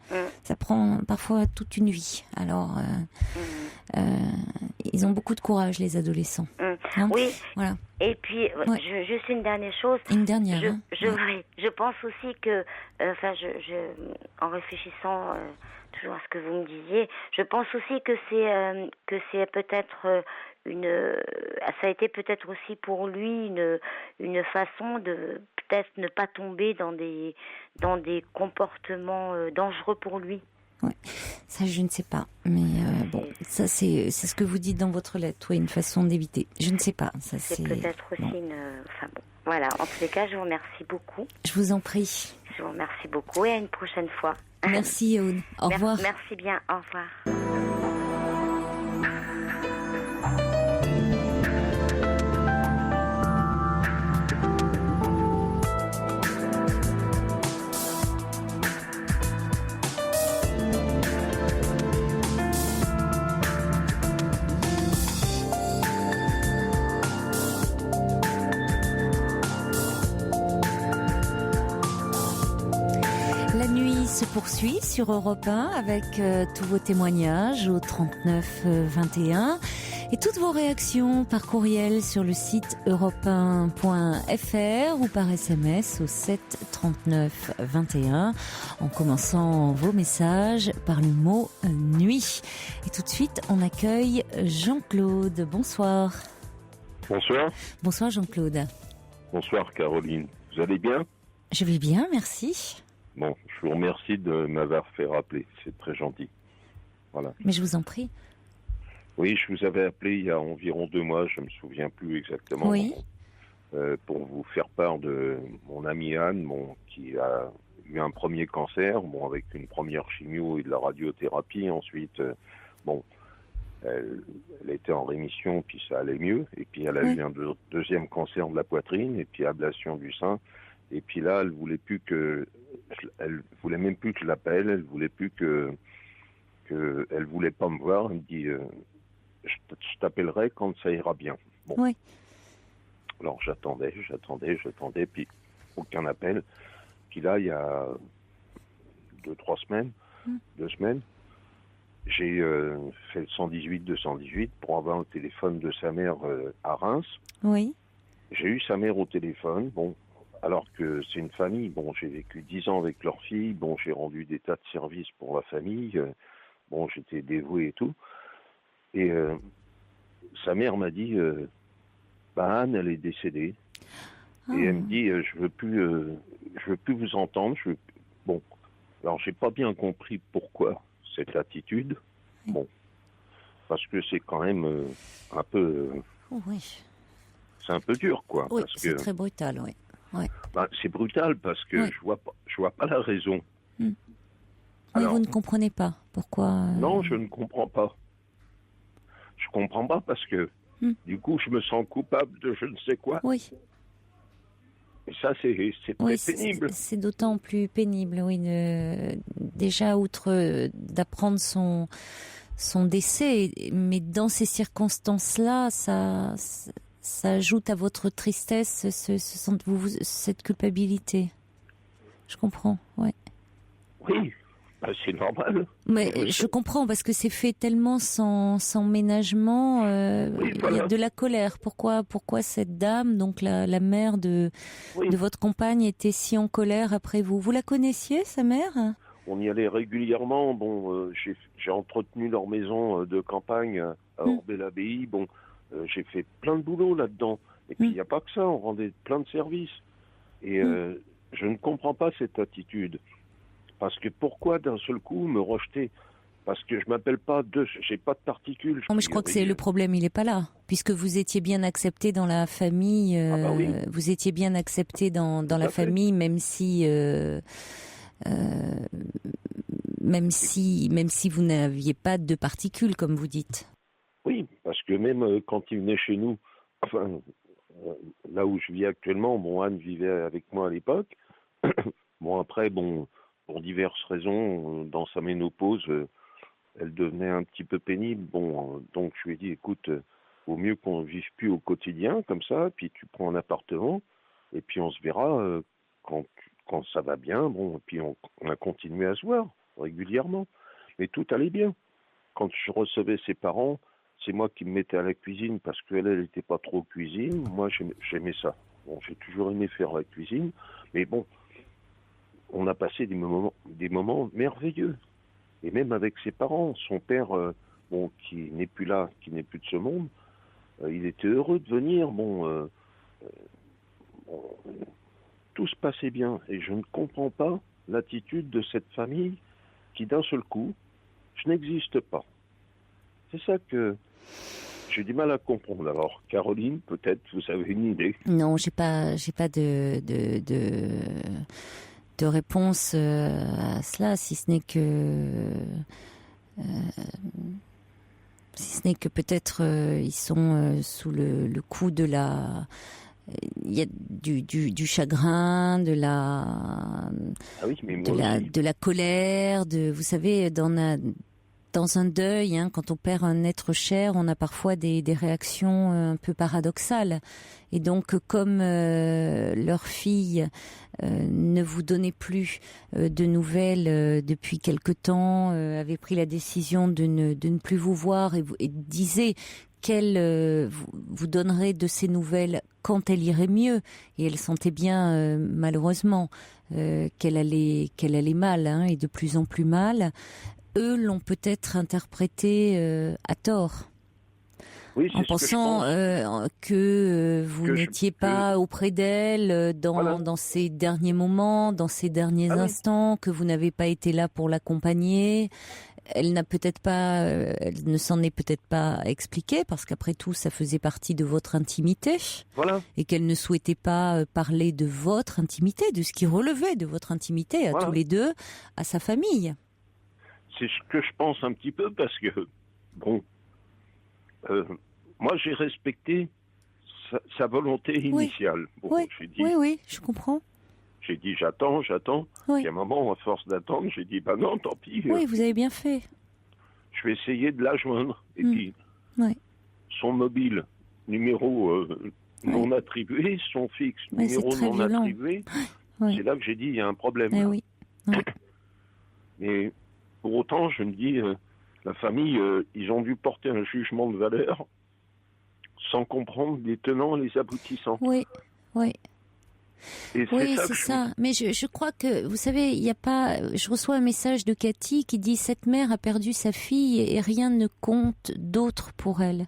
Ça prend parfois toute une vie. Alors, ils ont beaucoup de courage, les adolescents. Hein, oui. Voilà. Et puis, juste une dernière chose. Une dernière. Je pense aussi que, en réfléchissant toujours à ce que vous me disiez, je pense aussi que c'est peut-être ça a été peut-être aussi pour lui une façon de peut-être ne pas tomber dans des comportements dangereux pour lui. Ouais. Ça, je ne sais pas. Mais ça, c'est ce que vous dites dans votre lettre. Oui, une façon d'éviter. Je ne sais pas. Ça, c'est peut-être aussi Voilà. En tous les cas, je vous remercie beaucoup. Je vous en prie. Je vous remercie beaucoup et à une prochaine fois. Merci, Yehoun. Au revoir. Merci bien. Au revoir. Se poursuit sur Europe 1 avec tous vos témoignages au 39 21 et toutes vos réactions par courriel sur le site europe1.fr ou par SMS au 7 39 21 en commençant vos messages par le mot nuit. Et tout de suite, on accueille Jean-Claude. Bonsoir. Bonsoir. Bonsoir Jean-Claude. Bonsoir Caroline. Vous allez bien ? Je vais bien, merci. Bon, je vous remercie de m'avoir fait rappeler, c'est très gentil. Voilà. Mais je vous en prie. Oui, je vous avais appelé il y a environ 2 mois, je me souviens plus exactement. Oui. Pour vous faire part de mon amie Anne, qui a eu un premier cancer, avec une première chimio et de la radiothérapie. Ensuite, elle était en rémission, puis ça allait mieux. Et puis elle a eu un deuxième cancer de la poitrine, et puis ablation du sein. Et puis là, elle voulait même plus que je l'appelle, elle voulait plus elle voulait pas me voir. Elle me dit, je t'appellerai quand ça ira bien. Bon. Oui. Alors j'attendais, puis aucun appel. Puis là, il y a 2 semaines, j'ai fait le 118-218 pour avoir le téléphone de sa mère à Reims. Oui. J'ai eu sa mère au téléphone, alors que c'est une famille. J'ai vécu 10 ans avec leur fille. J'ai rendu des tas de services pour la famille. J'étais dévoué et tout. Et sa mère m'a dit, Anne, elle est décédée. Ah. Et elle me dit, je veux plus vous entendre. Bon, alors j'ai pas bien compris pourquoi cette attitude. Bon, parce que c'est quand même un peu, Oui, c'est un peu dur, quoi. oui, Parce c'est que très brutal, oui. c'est brutal parce que Oui. je vois pas la raison. Oui, Alors, vous ne comprenez pas pourquoi. non, je ne comprends pas. Je comprends pas parce que du coup, je me sens coupable de je ne sais quoi. Oui. Et ça, c'est Oui, très pénible. c'est d'autant plus pénible, oui. Déjà, outre d'apprendre son décès, mais dans ces circonstances-là, ça ajoute à votre tristesse cette culpabilité. Je comprends, ouais. Oui, c'est normal. Mais je comprends parce que c'est fait tellement sans ménagement. Oui, Il y voilà. a de la colère. Pourquoi cette dame, donc la mère de votre compagne, était si en colère après vous? Vous la connaissiez, sa mère? On y allait régulièrement. Bon, j'ai entretenu leur maison de campagne à Orbey-l'Abbaye. Bon, j'ai fait plein de boulot là-dedans. Et puis, il n'y a pas que ça. On rendait plein de services. Et je ne comprends pas cette attitude. Parce que pourquoi d'un seul coup me rejeter? Parce que je m'appelle pas j'ai pas de particules. Non, mais je crois que c'est le problème, il n'est pas là. Puisque vous étiez bien accepté dans la famille, oui. Vous étiez bien accepté dans la famille, même si vous n'aviez pas de particules, comme vous dites. Oui, parce que même quand il venait chez nous, enfin, là où je vis actuellement, Anne vivait avec moi à l'époque. Bon, après, pour diverses raisons, dans sa ménopause, elle devenait un petit peu pénible. Bon, donc je lui ai dit, écoute, vaut mieux qu'on ne vive plus au quotidien comme ça, puis tu prends un appartement, et puis on se verra quand ça va bien. Bon, et puis on a continué à se voir régulièrement. Mais tout allait bien. Quand je recevais ses parents, c'est moi qui me mettais à la cuisine parce qu'elle n'était pas trop cuisine. Moi, j'aimais ça. Bon, j'ai toujours aimé faire la cuisine, mais bon, on a passé des moments merveilleux. Et même avec ses parents, son père, qui n'est plus là, qui n'est plus de ce monde, il était heureux de venir. Tout se passait bien. Et je ne comprends pas l'attitude de cette famille qui, d'un seul coup, je n'existe pas. C'est ça que j'ai du mal à comprendre. Alors, Caroline, peut-être vous avez une idée. Non, j'ai pas de réponse à cela, si ce n'est que peut-être ils sont sous le coup de il y a du chagrin, de la colère, vous savez, dans un deuil, quand on perd un être cher, on a parfois des réactions un peu paradoxales. Et donc, comme leur fille ne vous donnait plus de nouvelles depuis quelque temps, avait pris la décision de ne plus vous voir et disait qu'elle vous donnerait de ces nouvelles quand elle irait mieux. Et elle sentait bien, malheureusement, qu'elle allait mal, et de plus en plus mal. Eux l'ont peut-être interprété à tort. Oui, en pensant que vous n'étiez pas auprès d'elle dans ces derniers moments, dans ces derniers instants, que vous n'avez pas été là pour l'accompagner. Elle ne s'en est peut-être pas expliquée, parce qu'après tout, ça faisait partie de votre intimité. Voilà. Et qu'elle ne souhaitait pas parler de votre intimité, de ce qui relevait de votre intimité, à tous les deux, à sa famille. C'est ce que je pense un petit peu, parce que, moi j'ai respecté sa volonté initiale. J'ai dit, oui, je comprends. J'ai dit j'attends. Oui. Et à un moment, à force d'attendre, j'ai dit non, tant pis. Oui, vous avez bien fait. Je vais essayer de la joindre. Et puis, son mobile, numéro non attribué, son fixe, numéro non attribué, c'est là que j'ai dit il y a un problème. Mais pour autant, je me dis, la famille, ils ont dû porter un jugement de valeur sans comprendre les tenants et les aboutissants. Oui. Et c'est ça. Mais je crois que, vous savez, je reçois un message de Cathy qui dit « Cette mère a perdu sa fille et rien ne compte d'autre pour elle ».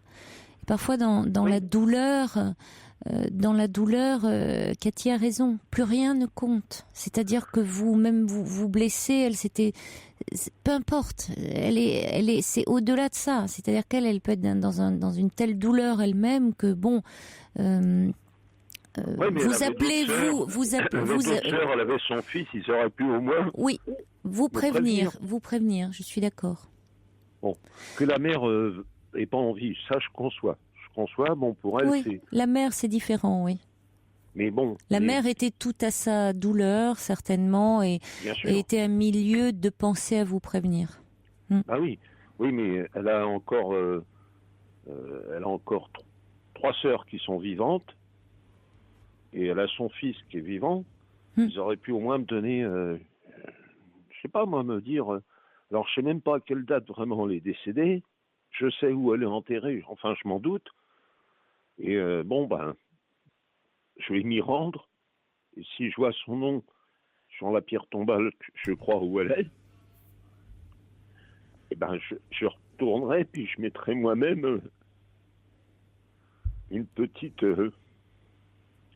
parfois dans la douleur, Cathy a raison. Plus rien ne compte. C'est-à-dire que vous blessez. Elle, peu importe. C'est au-delà de ça. C'est-à-dire qu'elle peut être dans une telle douleur elle-même que bon. Vous appelez. Sœur, elle avait son fils. Ils auraient pu au moins. Oui. Vous prévenir. Je suis d'accord. Bon, que la mère ait pas envie, ça je conçois. Bon, pour elle, oui, c'est... la mère, c'est différent, oui. Mais bon... La mère était toute à sa douleur, certainement, et était à milieu de penser à vous prévenir. Ah oui, mais elle a encore 3 sœurs qui sont vivantes, et elle a son fils qui est vivant. Ils auraient pu au moins me donner, je sais pas moi, me dire... alors je sais même pas à quelle date vraiment elle est décédée. Je sais où elle est enterrée, enfin je m'en doute. Et je vais m'y rendre. Et si je vois son nom sur la pierre tombale, je crois où elle est, et je retournerai, puis je mettrai moi-même une petite,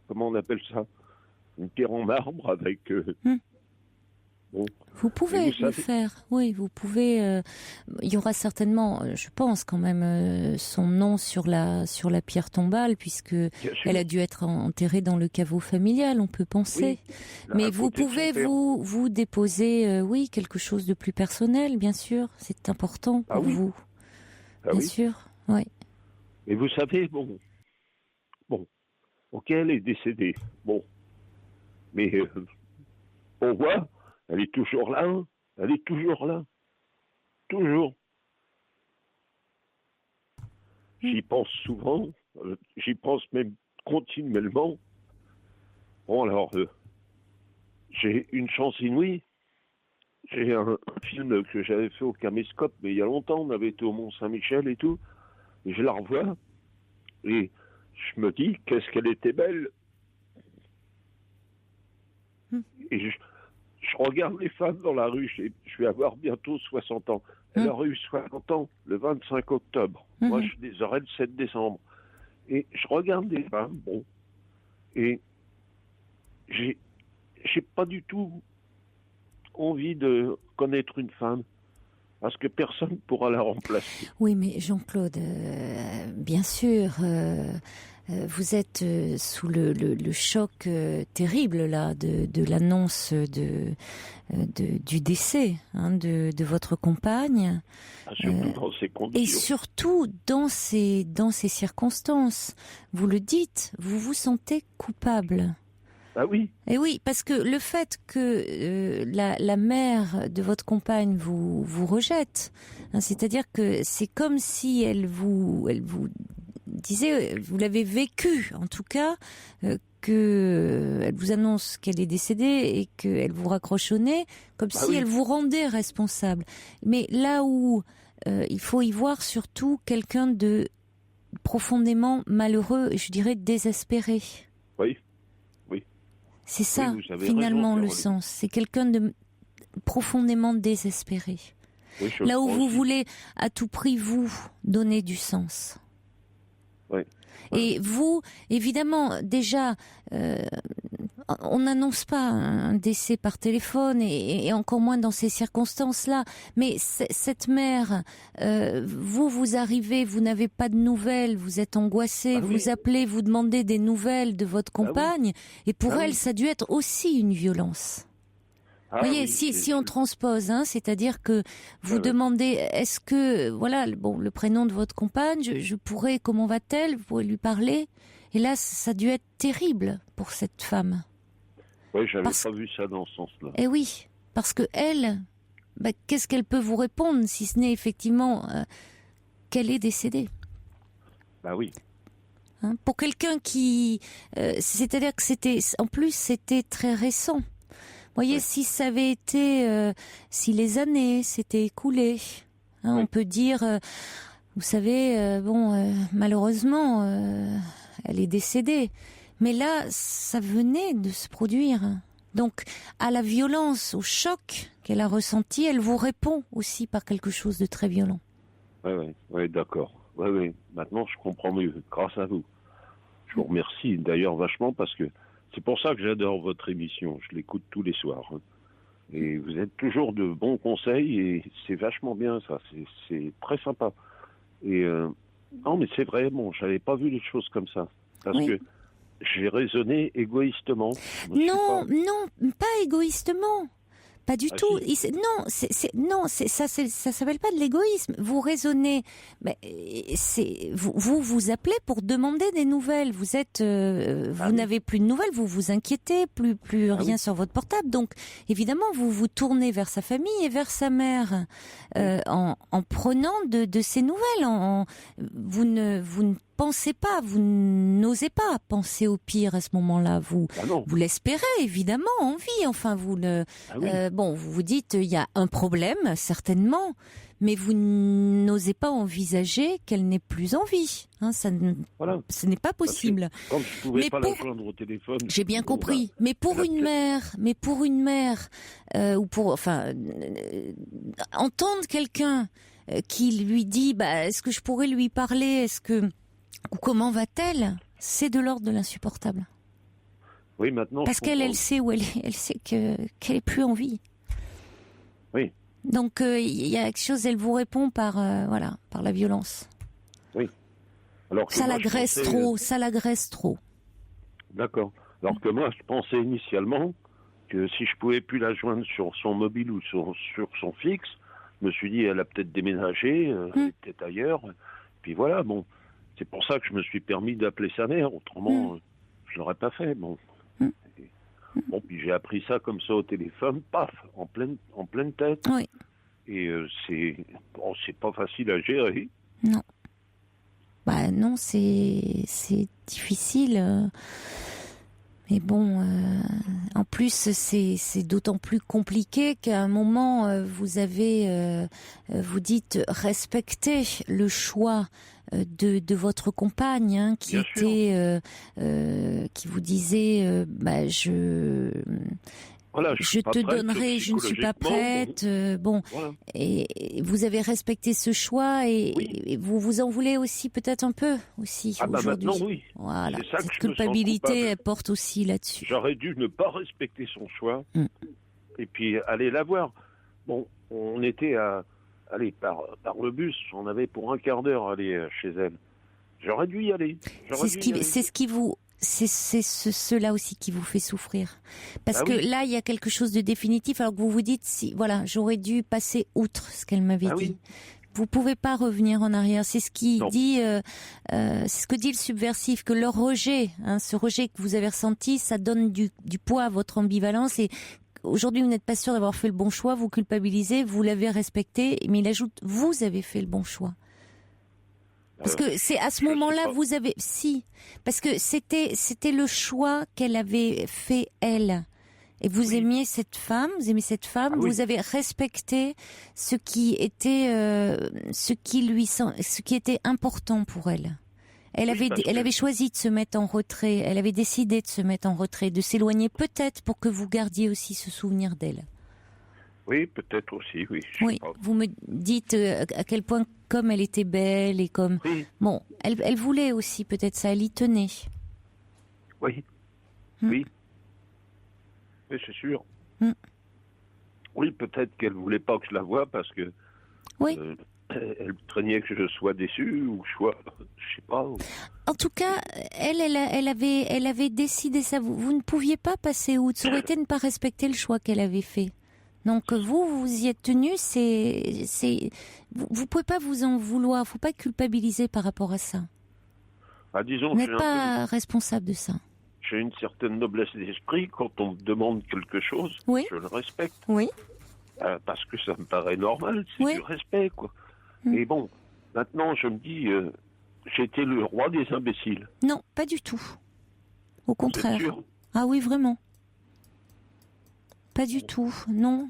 comment on appelle ça, une pierre en marbre avec... Bon. Vous pouvez le faire, oui, vous pouvez. Il y aura certainement, je pense quand même, son nom sur la pierre tombale, puisque elle a dû être enterrée dans le caveau familial, on peut penser. Oui. Mais vous pouvez vous déposer, quelque chose de plus personnel, bien sûr. C'est important pour vous, bien sûr, oui. Et vous savez, bon, ok, elle est décédée, mais on voit. Elle est toujours là, toujours. J'y pense souvent, j'y pense même continuellement. Bon alors, j'ai une chance inouïe. J'ai un film que j'avais fait au caméscope, mais il y a longtemps, on avait été au Mont-Saint-Michel et tout, et je la revois, et je me dis, qu'est-ce qu'elle était belle. Et je regarde les femmes dans la rue, je vais avoir bientôt 60 ans. Elle aurait eu 60 ans le 25 octobre. Moi, je les aurais le 7 décembre. Et je regarde les femmes, et j'ai pas du tout envie de connaître une femme, parce que personne ne pourra la remplacer. Oui, mais Jean-Claude, bien sûr... vous êtes sous le choc terrible là de l'annonce du décès de votre compagne. Surtout dans ces conditions. Et surtout dans ces circonstances. Vous le dites, vous vous sentez coupable. Ah oui. Et oui, parce que le fait que la mère de votre compagne vous rejette, c'est-à-dire que c'est comme si elle vous disait, vous l'avez vécu en tout cas, qu'elle vous annonce qu'elle est décédée et qu'elle vous raccroche au nez, comme si elle vous rendait responsable. Mais là où il faut y voir surtout quelqu'un de profondément malheureux, et je dirais désespéré. Oui. C'est ça, finalement, le sens. C'est quelqu'un de profondément désespéré. Oui, là où vous voulez à tout prix, vous, donner du sens. Oui. Et vous, évidemment, déjà, on n'annonce pas un décès par téléphone, et encore moins dans ces circonstances-là. Mais cette mère, vous arrivez, vous n'avez pas de nouvelles, vous êtes angoissé, vous appelez, vous demandez des nouvelles de votre compagne, et pour elle, ça a dû être aussi une violence. Vous voyez, si on transpose, c'est-à-dire que vous demandez, est-ce que, le prénom de votre compagne, je pourrais, comment va-t-elle, vous pourrez lui parler, et là, ça a dû être terrible pour cette femme. Oui, j'avais pas vu ça dans ce sens-là. Eh oui, parce que elle, qu'est-ce qu'elle peut vous répondre, si ce n'est effectivement qu'elle est décédée. Bah oui. Pour quelqu'un qui, c'est-à-dire que c'était très récent. Vous voyez, si ça avait été, si les années s'étaient écoulées, on peut dire, vous savez, malheureusement, elle est décédée. Mais là, ça venait de se produire. Donc, à la violence, au choc qu'elle a ressenti, elle vous répond aussi par quelque chose de très violent. Oui, d'accord. Oui. Maintenant, je comprends mieux, grâce à vous. Je vous remercie d'ailleurs vachement parce que c'est pour ça que j'adore votre émission. Je l'écoute tous les soirs. Hein. Et vous êtes toujours de bons conseils et c'est vachement bien ça. C'est très sympa. Et non, mais c'est vrai, bon, j'avais pas vu les choses comme ça. Parce Oui. que j'ai raisonné égoïstement. Non, pas égoïstement. Pas du Ah, tout. si. Non, ça s'appelle pas de l'égoïsme. Vous raisonnez, mais vous appelez pour demander des nouvelles. Vous êtes, vous oui. n'avez plus de nouvelles, vous vous inquiétez, plus rien Oui. sur votre portable. Donc, évidemment, vous vous tournez vers sa famille et vers sa mère en prenant de ces nouvelles. Vous ne pensez pas, vous n'osez pas penser au pire à ce moment-là. Vous Non. vous l'espérez évidemment en vie. Enfin, vous ne. Ah oui. Bon, vous vous dites il y a un problème certainement, mais vous n'osez pas envisager qu'elle n'ait plus envie. Hein, Voilà. ce n'est pas possible. Quand je pouvais Mais pas la joindre au téléphone. J'ai bien bon, compris. bah, Mais pour elle a une mère, ou entendre quelqu'un qui lui dit, est-ce que je pourrais lui parler, ou comment va-t-elle, c'est de l'ordre de l'insupportable. Oui, maintenant. Parce qu'elle sait où elle est. Elle sait qu'elle est plus en vie. Oui. Donc il y a quelque chose. Elle vous répond par la violence. Oui. Alors que Ça moi, l'agresse je pensais, trop. Ça l'agresse trop. D'accord. Alors que moi, je pensais initialement que si je pouvais plus la joindre sur son mobile ou sur son fixe, je me suis dit, elle a peut-être déménagé, elle est peut-être ailleurs. Puis voilà, bon. C'est pour ça que je me suis permis d'appeler sa mère. Autrement, je l'aurais pas fait. Bon. Bon, puis j'ai appris ça comme ça au téléphone, paf, en pleine tête. Oui. Et c'est pas facile à gérer. Non. Non, c'est difficile. Mais bon, en plus, c'est d'autant plus compliqué qu'à un moment, vous dites respecter le choix de votre compagne, hein, qui vous disait, Voilà, je te donnerai, je ne suis pas prête. Voilà. Et vous avez respecté ce choix et, Oui. et vous en voulez aussi peut-être un peu aussi aujourd'hui. Maintenant, oui. Voilà, C'est ça que cette je me sens culpabilité, coupable. elle porte aussi là-dessus. J'aurais dû ne pas respecter son choix et puis aller la voir. Bon, on était par le bus, on avait pour un quart d'heure à aller chez elle. J'aurais dû y aller. C'est cela aussi qui vous fait souffrir. Parce que là, il y a quelque chose de définitif, alors que vous vous dites, j'aurais dû passer outre ce qu'elle m'avait dit. Oui. Vous pouvez pas revenir en arrière. C'est ce qui dit, c'est ce que dit le subversif, que le rejet, ce rejet que vous avez ressenti, ça donne du poids à votre ambivalence et aujourd'hui, vous n'êtes pas sûr d'avoir fait le bon choix, vous culpabilisez, vous l'avez respecté, mais il ajoute, vous avez fait le bon choix. Parce que c'est à ce moment-là, parce que c'était le choix qu'elle avait fait elle. Et vous aimiez cette femme, vous avez respecté ce qui était important pour elle. Elle avait choisi de se mettre en retrait, elle avait décidé de se mettre en retrait, de s'éloigner peut-être pour que vous gardiez aussi ce souvenir d'elle. Oui, peut-être aussi, oui. Oui, vous me dites à quel point, comme elle était belle et comme... Oui. Bon, elle voulait aussi peut-être ça, elle y tenait. Oui. Oui, c'est sûr. Oui, peut-être qu'elle voulait pas que je la voie parce que... Oui. Elle craignait que je sois déçu ou que je sois... Je sais pas. En tout cas, elle avait décidé ça. Vous ne pouviez pas passer outre. Ça aurait été ne pas respecter le choix qu'elle avait fait. Donc vous y êtes tenu, vous pouvez pas vous en vouloir, faut pas culpabiliser par rapport à ça. Disons vous n'êtes pas responsable de ça. J'ai une certaine noblesse d'esprit, quand on me demande quelque chose, je le respecte. Oui. Parce que ça me paraît normal, c'est du respect, quoi. Et bon, maintenant je me dis, j'étais le roi des imbéciles. Non, pas du tout. Au contraire. C'est sûr. Ah oui, vraiment. Pas du tout. Non,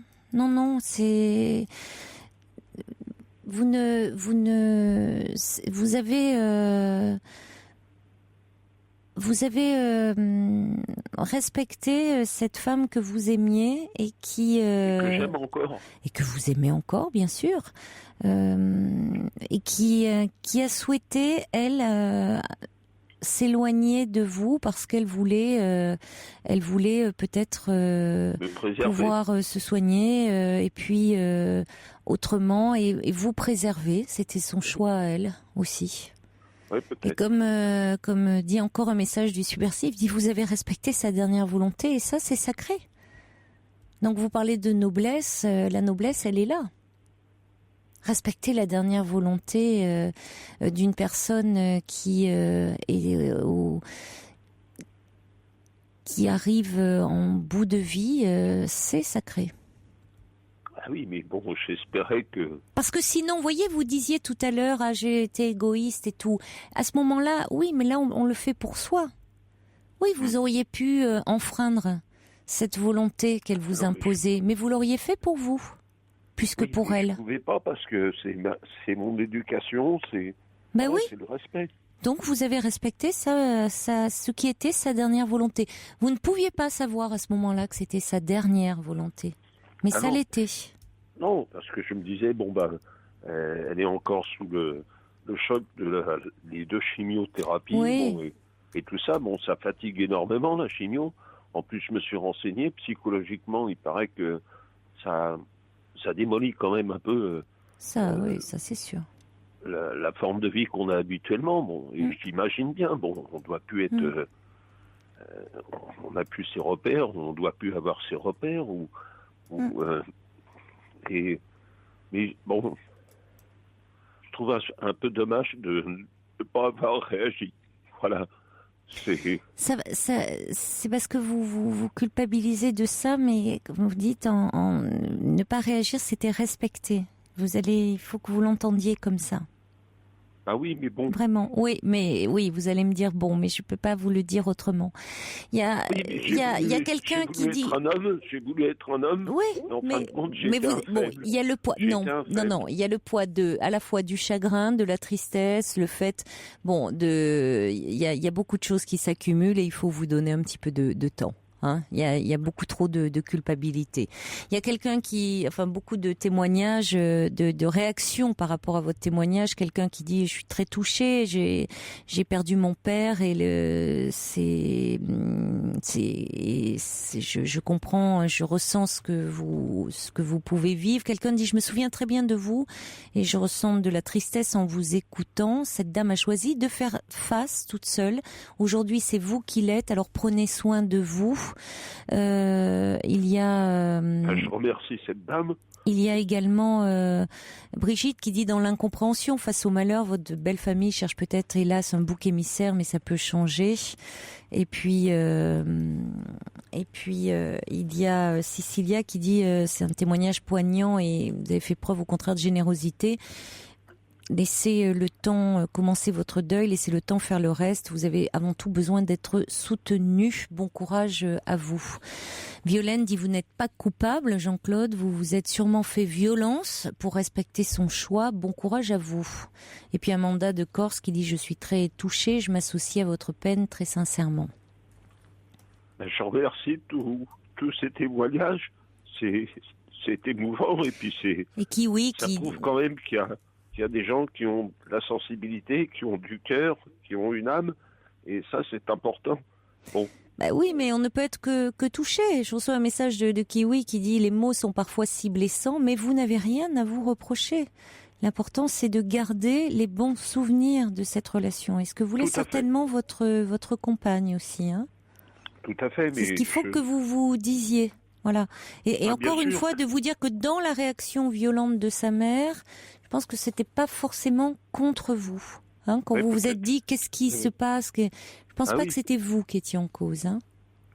c'est... Vous avez respecter cette femme que vous aimiez et qui que j'aime encore. et que vous aimez encore, bien sûr, et qui a souhaité, elle, s'éloigner de vous parce qu'elle voulait peut-être Me préserver. pouvoir se soigner et puis autrement et vous préserver. C'était son choix à elle aussi. Oui, Et peut-être. comme dit encore un message du subversif, dit vous avez respecté sa dernière volonté et ça c'est sacré. Donc vous parlez de noblesse, la noblesse elle est là. Respecter la dernière volonté d'une personne qui arrive en bout de vie, c'est sacré. Ah oui, mais bon, j'espérais que... Parce que sinon, vous voyez, vous disiez tout à l'heure, ah, j'ai été égoïste et tout. À ce moment-là, oui, mais là, on le fait pour soi. Oui, vous auriez pu enfreindre cette volonté qu'elle vous Non, mais imposait, mais vous l'auriez fait pour vous, puisque Oui, pour mais elle. Je ne pouvais pas parce que c'est mon éducation, c'est Ben oui, c'est le respect. donc vous avez respecté ce qui était sa dernière volonté. Vous ne pouviez pas savoir à ce moment-là que c'était sa dernière volonté, mais Ah ça non. l'était. Non, parce que je me disais, bon, elle est encore sous le choc de les 2 chimiothérapies. Oui. Bon, et tout ça, bon, ça fatigue énormément, la chimio. En plus, je me suis renseigné, psychologiquement, il paraît que ça démolit quand même un peu Ça, oui, ça c'est sûr. la forme de vie qu'on a habituellement. Bon, et j'imagine bien, bon, on doit plus être... on n'a plus ses repères, on doit plus avoir ses repères, mais bon, je trouve un peu dommage de ne pas avoir réagi. Voilà. C'est C'est parce que vous culpabilisez de ça, mais comme vous dites, ne pas réagir, c'était respecter. Il faut que vous l'entendiez comme ça. Ah oui, mais bon. Vraiment, oui, mais oui, vous allez me dire bon, mais je peux pas vous le dire autrement. Il y a quelqu'un qui dit. J'ai voulu être un homme. Oui, En fin de compte, mais j'étais un bon, faible. il y a le poids. J'étais un faible. Non, il y a le poids à la fois du chagrin, de la tristesse, le fait, il y a beaucoup de choses qui s'accumulent et il faut vous donner un petit peu de temps. Hein, il y a beaucoup trop de culpabilité. Il y a quelqu'un beaucoup de témoignages, de réactions par rapport à votre témoignage. Quelqu'un qui dit je suis très touché, j'ai perdu mon père et je comprends, je ressens ce que vous pouvez vivre. Quelqu'un dit je me souviens très bien de vous et je ressens de la tristesse en vous écoutant. Cette dame a choisi de faire face toute seule. Aujourd'hui c'est vous qui l'êtes, alors prenez soin de vous. Il y a Je remercie cette dame. il y a également Brigitte qui dit dans l'incompréhension face au malheur, votre belle famille cherche peut-être hélas un bouc émissaire, mais ça peut changer. Et puis il y a Cécilia qui dit c'est un témoignage poignant et vous avez fait preuve au contraire de générosité. Laissez le temps commencer votre deuil, laissez le temps faire le reste. Vous avez avant tout besoin d'être soutenu. Bon courage à vous. Violaine dit vous n'êtes pas coupable, Jean-Claude. Vous vous êtes sûrement fait violence pour respecter son choix. Bon courage à vous. Et puis Amanda de Corse qui dit je suis très touchée, je m'associe à votre peine très sincèrement. Je remercie tous ces témoignages. C'est émouvant et puis Et Kiwi ça qui prouve quand même qu'il y a des gens qui ont de la sensibilité, qui ont du cœur, qui ont une âme, et ça c'est important. Bon. Bah oui, mais on ne peut être que touché. Je reçois un message de Kiwi qui dit les mots sont parfois si blessants, mais vous n'avez rien à vous reprocher. L'important c'est de garder les bons souvenirs de cette relation. Et ce que voulait certainement votre compagne aussi, hein. Tout à fait. C'est ce qu'il faut que vous vous disiez. Voilà. Et encore une fois, de vous dire que dans la réaction violente de sa mère, je pense que c'était pas forcément contre vous. Hein, quand vous vous êtes dit qu'est-ce qui se passe, je pense pas que c'était vous qui étiez en cause. Hein.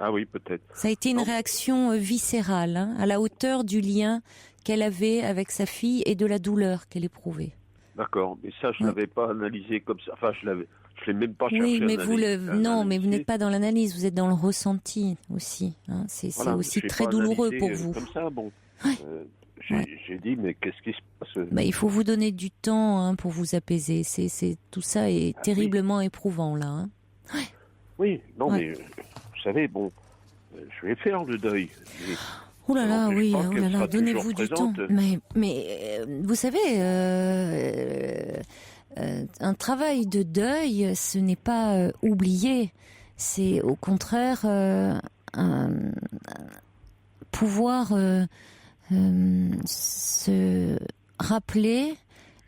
Ah oui, peut-être. Ça a été une réaction viscérale, hein, à la hauteur du lien qu'elle avait avec sa fille et de la douleur qu'elle éprouvait. D'accord, mais ça je l'avais pas analysé comme ça. Enfin, je l'ai même pas cherché. Oui, mais mais vous n'êtes pas dans l'analyse, vous êtes dans le ressenti aussi. Hein. C'est aussi très douloureux pour vous. Comme ça, bon. Ouais. J'ai dit, mais qu'est-ce qui se passe? Il faut vous donner du temps, hein, pour vous apaiser. Tout ça est terriblement éprouvant là. Hein. Oui, non, mais vous savez, bon, je vais faire le deuil. Oh là là, oui, oh là là, donnez-vous du temps. Mais vous savez, un travail de deuil, ce n'est pas oublier. C'est au contraire pouvoir se rappeler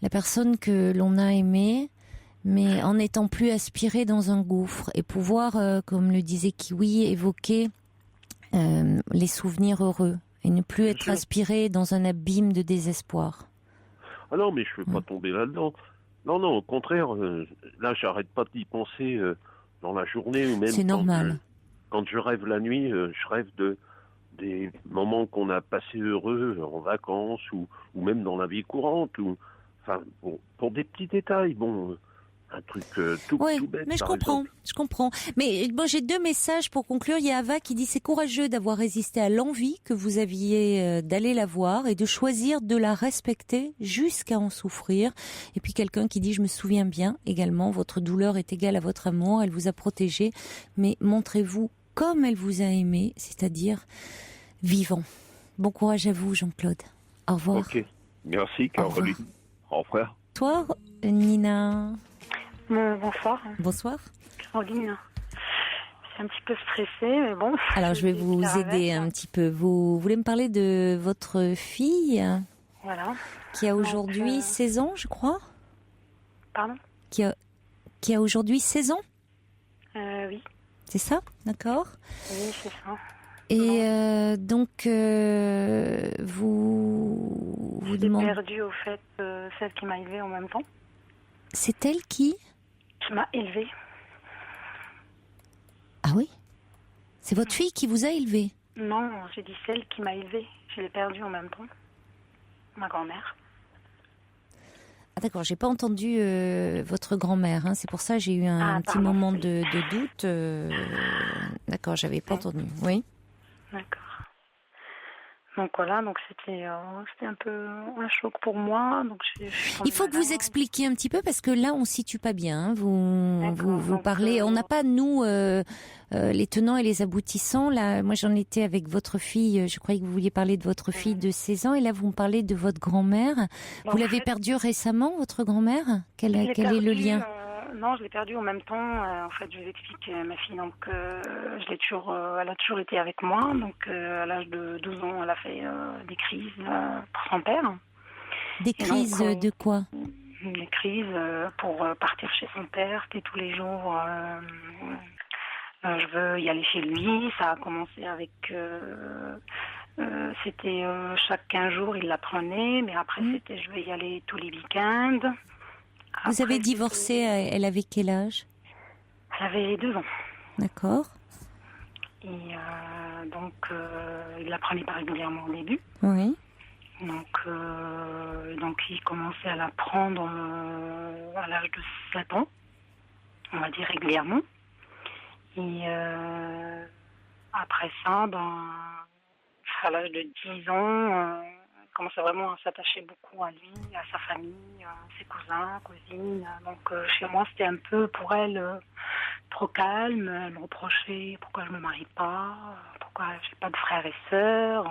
la personne que l'on a aimée, mais en n'étant plus aspiré dans un gouffre, et pouvoir, comme le disait Kiwi, évoquer les souvenirs heureux et ne plus être aspiré dans un abîme de désespoir. Ah non, mais je ne veux pas tomber là-dedans. Non, au contraire, là, j'arrête pas d'y penser dans la journée ou même c'est normal. Quand je rêve la nuit, je rêve des moments qu'on a passés heureux en vacances ou même dans la vie courante. Enfin, bon, pour des petits détails, un truc tout bête. Mais je comprends. Mais bon, j'ai 2 messages pour conclure. Il y a Ava qui dit: c'est courageux d'avoir résisté à l'envie que vous aviez d'aller la voir et de choisir de la respecter jusqu'à en souffrir. Et puis quelqu'un qui dit: je me souviens bien également, votre douleur est égale à votre amour, elle vous a protégé, mais montrez-vous comme elle vous a aimé, c'est-à-dire vivant. Bon courage à vous, Jean-Claude. Au revoir. Ok, merci Caroline. Au revoir. Toi, Nina. Bonsoir. Bonsoir. Caroline. Je suis un petit peu stressée, mais bon. Alors, je vais vous aider un petit peu. Vous voulez me parler de votre fille? Voilà. Qui a aujourd'hui 16 ans, je crois. Pardon? Qui a aujourd'hui 16 ans? Oui. C'est ça? D'accord. Oui, c'est ça. Et donc, vous demandez... J'ai perdu, au fait, celle qui m'a élevée en même temps. C'est elle qui m'a élevée. Ah oui? C'est votre fille qui vous a élevé? Non, j'ai dit celle qui m'a élevée. Je l'ai perdue en même temps. Ma grand-mère. Ah d'accord, j'ai pas entendu votre grand-mère. Hein. C'est pour ça que j'ai eu un petit moment de doute. D'accord, j'avais pas entendu. Oui. D'accord. Donc voilà, donc c'était un peu un choc pour moi. Donc il faut que vous expliquiez un petit peu parce que là on situe pas bien. Hein. Vous parlez, on n'a pas nous les tenants et les aboutissants. Là, moi j'en étais avec votre fille. Je croyais que vous vouliez parler de votre fille de 16 ans et là vous me parlez de votre grand-mère. Vous l'avez perdue récemment, votre grand-mère? Quel est le lien? Non, je l'ai perdue en même temps. En fait, je vous explique, ma fille, donc, elle a toujours été avec moi. Donc, à l'âge de 12 ans, elle a fait des crises pour son père. Des crises de quoi? Des crises pour partir chez son père. C'était tous les jours. Je veux y aller chez lui. Ça a commencé avec... c'était chaque 15 jours, il la prenait. Mais après, c'était je vais y aller tous les week-ends. Après, vous avez divorcé, elle avait quel âge? Elle avait 2 ans. D'accord. Et donc, il la prenait pas régulièrement au début. Oui. Donc il commençait à la prendre à l'âge de 7 ans, on va dire régulièrement. Et après ça, à l'âge de 10 ans, commençait vraiment à s'attacher beaucoup à lui, à sa famille, à ses cousins, cousines. Donc chez moi, c'était un peu pour elle trop calme. Elle me reprochait pourquoi je me marie pas, pourquoi j'ai pas de frères et sœurs.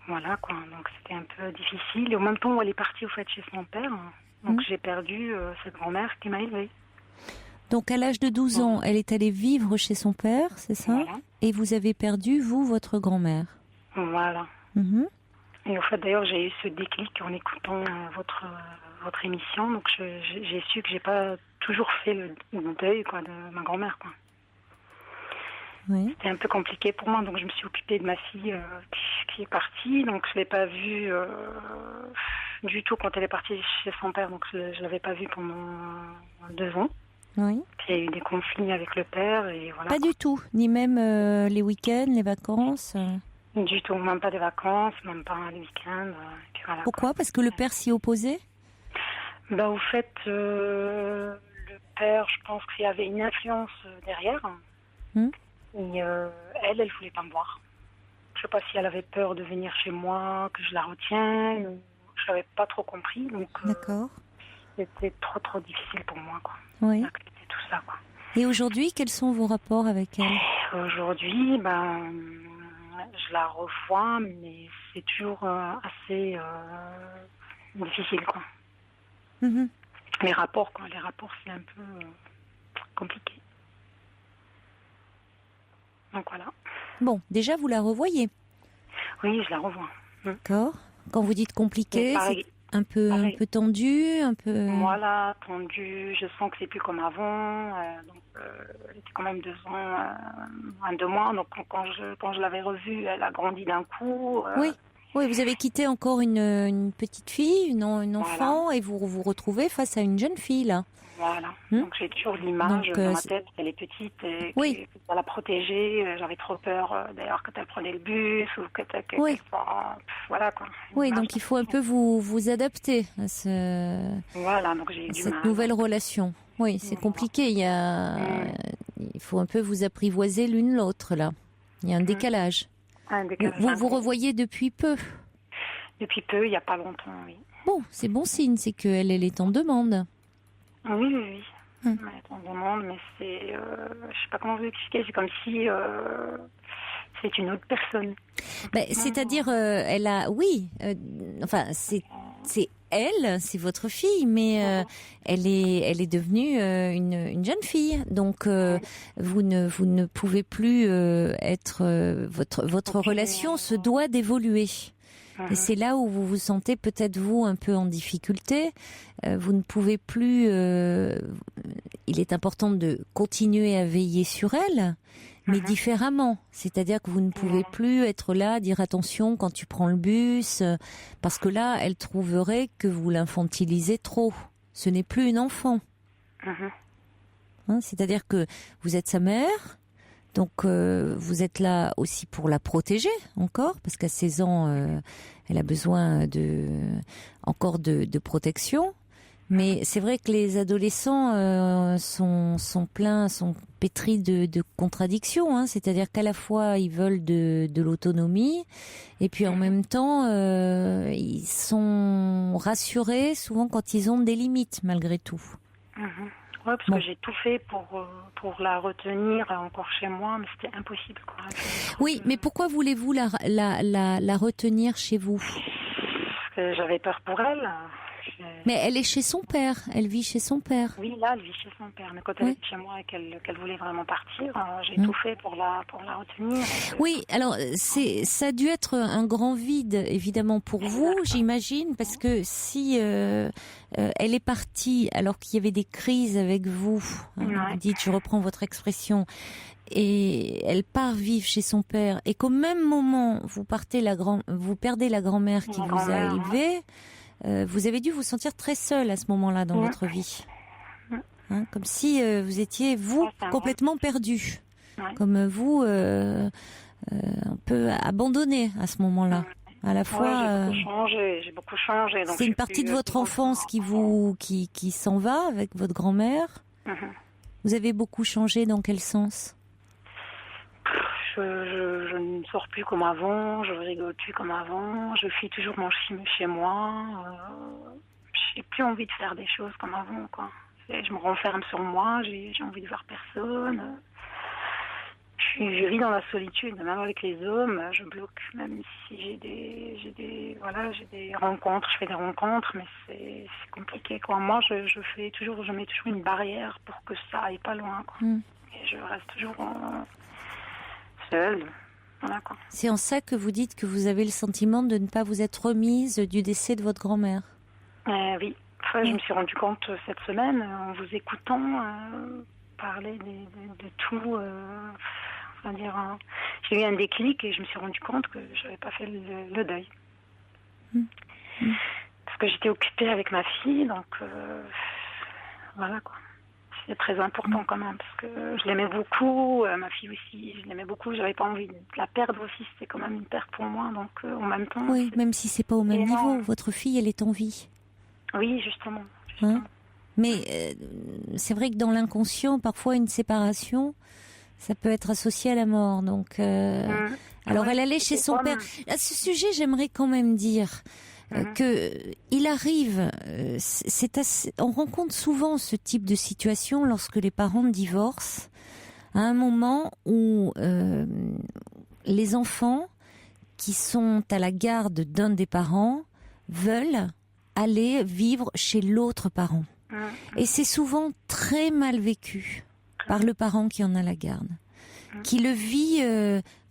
Voilà quoi. Donc c'était un peu difficile. Et en même temps, elle est partie au fait chez son père. Donc j'ai perdu cette grand-mère qui m'a élevée. Donc à l'âge de 12 ans, elle est allée vivre chez son père, c'est ça? Voilà. Et vous avez perdu, vous, votre grand-mère? Voilà. Mm-hmm. Et au fait, d'ailleurs, j'ai eu ce déclic en écoutant votre émission. Donc, j'ai su que j'ai pas toujours fait le deuil de ma grand-mère. Oui. C'était un peu compliqué pour moi. Donc, je me suis occupée de ma fille qui est partie. Donc, je l'ai pas vue du tout quand elle est partie chez son père. Donc, je l'avais pas vue pendant 2 ans. Oui. Il y a eu des conflits avec le père. Et voilà. Pas du tout. Ni même les week-ends, les vacances Du tout, même pas des vacances, même pas les week-ends. Puis voilà, pourquoi? Parce que le père s'y opposait? Au fait, le père, je pense qu'il y avait une influence derrière. Et elle voulait pas me voir. Je sais pas si elle avait peur de venir chez moi, que je la retienne. Je n'avais pas trop compris. Donc, d'accord. c'était trop difficile pour moi. Oui. D'accepter tout ça. Et aujourd'hui, quels sont vos rapports avec elle? Aujourd'hui, je la revois, mais c'est toujours assez difficile, quoi. Mhm. Les rapports, c'est un peu compliqué. Donc voilà. Bon, déjà, vous la revoyez. Oui, je la revois. D'accord. Quand vous dites compliqué, c'est un peu tendu, un peu... Voilà, tendu. Je sens que c'est plus comme avant. Elle était quand même 2 ans, moins de moi. Donc quand je l'avais revue, elle a grandi d'un coup. Oui, vous avez quitté encore une petite fille, une enfant, et vous vous retrouvez face à une jeune fille, là. Voilà. Donc j'ai toujours l'image dans ma tête qu'elle est petite et oui. que pour la protéger, j'avais trop peur d'ailleurs quand elle prenait le bus ou qu'elle soit... Voilà, quoi. Oui, donc il faut un peu vous adapter à donc j'ai eu du cette mal. nouvelle relation. Oui, c'est compliqué. Il faut un peu vous apprivoiser l'une l'autre, là. Il y a un décalage. Vous revoyez depuis peu? Depuis peu, il n'y a pas longtemps, oui. Bon, c'est bon signe, c'est qu'elle est en demande. Oui. Elle est en demande, mais c'est... je sais pas comment vous expliquer, c'est comme si c'est une autre personne. C'est-à-dire, elle a... Oui, c'est elle, c'est votre fille, mais elle est devenue une jeune fille. Donc, vous ne pouvez plus être... votre relation se doit d'évoluer. Et c'est là où vous vous sentez peut-être vous un peu en difficulté. Vous ne pouvez plus... il est important de continuer à veiller sur elle, mais différemment. C'est-à-dire que vous ne pouvez plus être là, dire attention quand tu prends le bus, parce que là, elle trouverait que vous l'infantilisez trop. Ce n'est plus une enfant. C'est-à-dire que vous êtes sa mère. Donc, vous êtes là aussi pour la protéger encore, parce qu'à 16 ans, elle a besoin encore de protection. Mais c'est vrai que les adolescents sont pétris de contradictions. C'est-à-dire qu'à la fois, ils veulent de l'autonomie, et puis en même temps, ils sont rassurés souvent quand ils ont des limites, malgré tout. Oui, parce que j'ai tout fait pour la retenir encore chez moi, mais c'était impossible, quoi. Oui, mais pourquoi voulez-vous la retenir chez vous? Parce que j'avais peur pour elle. Mais elle est chez son père, elle vit chez son père. Oui, là, elle vit chez son père. Mais quand elle était chez moi et qu'elle voulait vraiment partir, j'ai tout fait pour la retenir. Oui, alors ça a dû être un grand vide, évidemment, pour vous, j'imagine, parce que si elle est partie alors qu'il y avait des crises avec vous, vous dites, je reprends votre expression, et elle part vivre chez son père, et qu'au même moment, vous perdez la grand-mère qui vous a élevé, vous avez dû vous sentir très seule à ce moment-là dans votre vie. Comme si vous étiez, vous, complètement perdu. Comme vous, un peu abandonné à ce moment-là. À la fois, j'ai beaucoup changé. C'est une partie de votre enfance qui s'en va avec votre grand-mère. Vous avez beaucoup changé dans quel sens? Je ne sors plus comme avant, je rigole plus comme avant, je fuis toujours mon film chez moi. J'ai plus envie de faire des choses comme avant, quoi. Je me renferme sur moi, j'ai envie de voir personne. Je vis dans la solitude, même avec les hommes, je bloque. Même si j'ai des rencontres, je fais des rencontres, mais c'est compliqué, quoi. Moi, je mets toujours une barrière pour que ça aille pas loin, quoi. Et je reste toujours seule. Voilà, quoi. C'est en ça que vous dites que vous avez le sentiment de ne pas vous être remise du décès de votre grand-mère. Oui. Enfin, je me suis rendu compte cette semaine, en vous écoutant parler de tout. J'ai eu un déclic et je me suis rendu compte que je n'avais pas fait le deuil. Parce que j'étais occupée avec ma fille, donc voilà, quoi. C'est très important quand même, parce que je l'aimais beaucoup, ma fille aussi, je l'aimais beaucoup, j'avais pas envie de la perdre aussi, c'était quand même une perte pour moi, donc en même temps... Oui, même si c'est pas au même niveau, votre fille, elle est en vie. Oui, justement. Mais c'est vrai que dans l'inconscient, parfois une séparation, ça peut être associé à la mort, donc... Alors elle allait chez son père. À ce sujet, j'aimerais quand même dire... que il arrive, on rencontre souvent ce type de situation lorsque les parents divorcent, à un moment où les enfants qui sont à la garde d'un des parents veulent aller vivre chez l'autre parent. Et c'est souvent très mal vécu par le parent qui en a la garde, qui le vit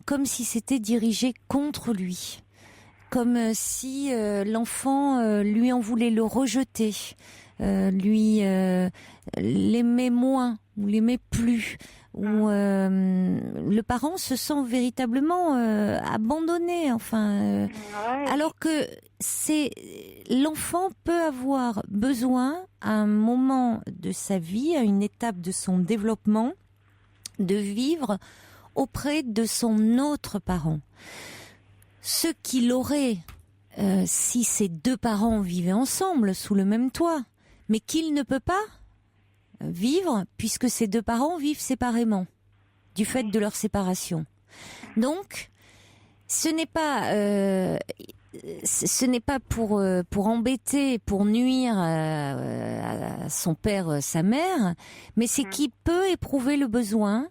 comme si c'était dirigé contre lui, comme si l'enfant lui en voulait le rejeter, lui l'aimait moins ou l'aimait plus, où le parent se sent véritablement abandonné, alors que l'enfant peut avoir besoin à un moment de sa vie, à une étape de son développement, de vivre auprès de son autre parent. Ce qu'il aurait si ces deux parents vivaient ensemble sous le même toit, mais qu'il ne peut pas vivre puisque ces deux parents vivent séparément du fait de leur séparation. Donc, ce n'est pas pour embêter, pour nuire à son père, sa mère, mais c'est qu'il peut éprouver le besoin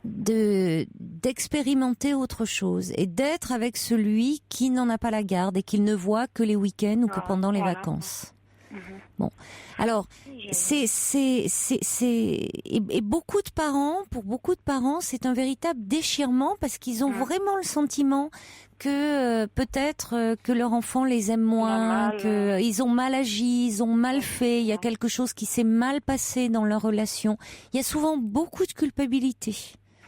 d'expérimenter autre chose et d'être avec celui qui n'en a pas la garde et qu'il ne voit que les week-ends ou que pendant les vacances. Bon, alors et beaucoup de parents, pour beaucoup de parents, c'est un véritable déchirement parce qu'ils ont vraiment le sentiment que peut-être que leur enfant les aime moins, qu'ils ont mal agi, ils ont mal fait, il y a quelque chose qui s'est mal passé dans leur relation. Il y a souvent beaucoup de culpabilité.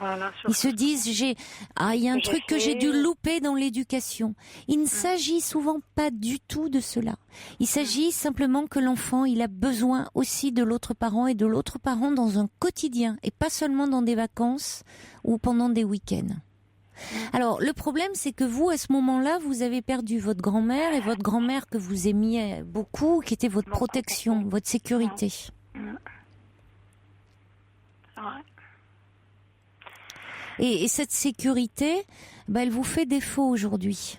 Voilà, ils se disent il y a un truc que j'ai dû louper dans l'éducation. Il ne s'agit souvent pas du tout de cela. Il s'agit simplement que l'enfant, il a besoin aussi de l'autre parent et de l'autre parent dans un quotidien et pas seulement dans des vacances ou pendant des week-ends. Alors, le problème, c'est que vous, à ce moment-là, vous avez perdu votre grand-mère et votre grand-mère que vous aimiez beaucoup, qui était votre protection, votre sécurité. Ouais. Et cette sécurité, elle vous fait défaut aujourd'hui.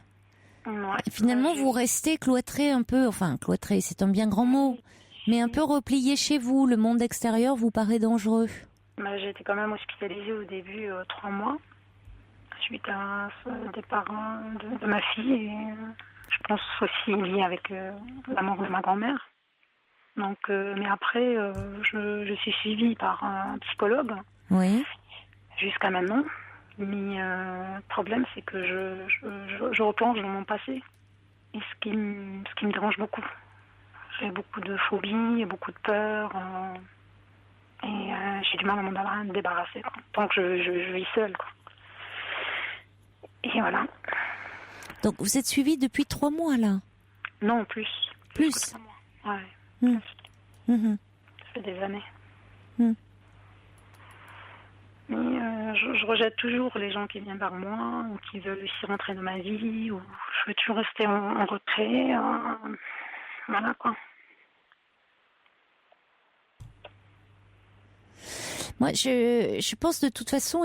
Et finalement, vous restez cloîtré un peu, cloîtré, c'est un bien grand mot, mais un peu replié chez vous. Le monde extérieur vous paraît dangereux. J'ai été quand même hospitalisée au début 3 mois, suite à des parents de ma fille, et je pense aussi lié avec la mort de ma grand-mère. Donc, mais après, je suis suivie par un psychologue. Oui. Jusqu'à maintenant, mais le problème c'est que je replonge dans mon passé, et ce qui me dérange beaucoup. J'ai beaucoup de phobies, beaucoup de peur, et j'ai du mal à m'en débarrasser, quoi. Tant que je vis seule, quoi. Et voilà. Donc vous êtes suivie depuis 3 mois là? Non, plus. Plus 3 mois. Ouais. Ça fait des années. Mais je rejette toujours les gens qui viennent vers moi ou qui veulent aussi rentrer dans ma vie, ou je veux toujours rester en retrait. Voilà, quoi. Moi, je pense de toute façon,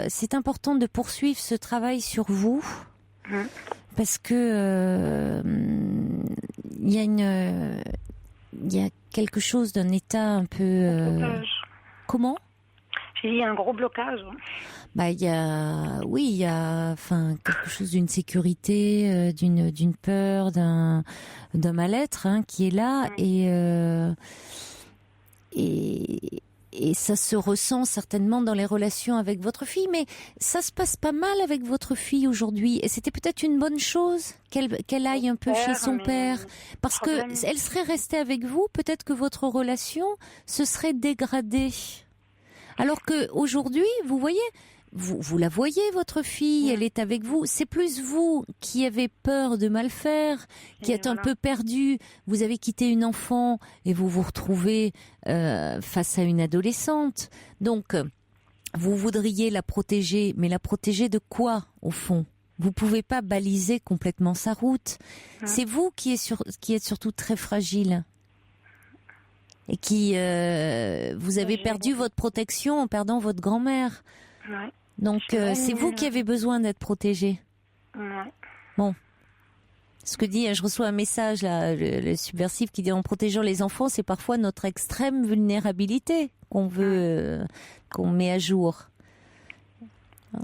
c'est important de poursuivre ce travail sur vous, parce que il y a quelque chose d'un état un peu. Comment? J'ai eu un gros blocage. Il y a quelque chose d'une sécurité, d'une peur, d'un mal-être qui est là, et ça se ressent certainement dans les relations avec votre fille, mais ça se passe pas mal avec votre fille aujourd'hui, et c'était peut-être une bonne chose qu'elle aille un peu chez son père, parce que elle serait restée avec vous, peut-être que votre relation se serait dégradée. Alors que aujourd'hui, vous voyez, vous la voyez, votre fille, elle est avec vous. C'est plus vous qui avez peur de mal faire, qui êtes un peu perdu. Vous avez quitté une enfant et vous vous retrouvez face à une adolescente. Donc, vous voudriez la protéger, mais la protéger de quoi, au fond? Vous pouvez pas baliser complètement sa route. C'est vous qui êtes surtout très fragile. Et qui vous avez perdu votre protection en perdant votre grand-mère. Ouais. Donc c'est vous qui avez besoin d'être protégée. Ouais. Bon. Ce que dit, je reçois un message là, le subversif qui dit en protégeant les enfants, c'est parfois notre extrême vulnérabilité qu'on veut, qu'on met à jour.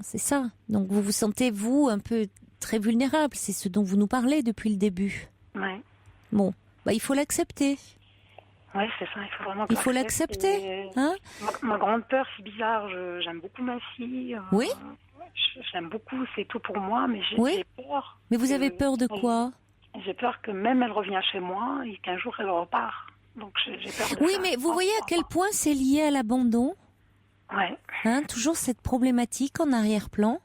C'est ça. Donc vous vous sentez, vous, un peu très vulnérable. C'est ce dont vous nous parlez depuis le début. Ouais. Bon, il faut l'accepter. Ouais, c'est ça, il faut vraiment Il faut l'accepter. Hein, ma grande peur, c'est bizarre, j'aime beaucoup ma fille. Oui. J'aime beaucoup, c'est tout pour moi, mais j'ai peur. Mais vous avez peur de quoi? J'ai peur que même elle revient chez moi et qu'un jour elle repart. Donc j'ai peur de ça. Mais vous voyez à quel point c'est lié à l'abandon? Ouais. Hein, toujours cette problématique en arrière-plan.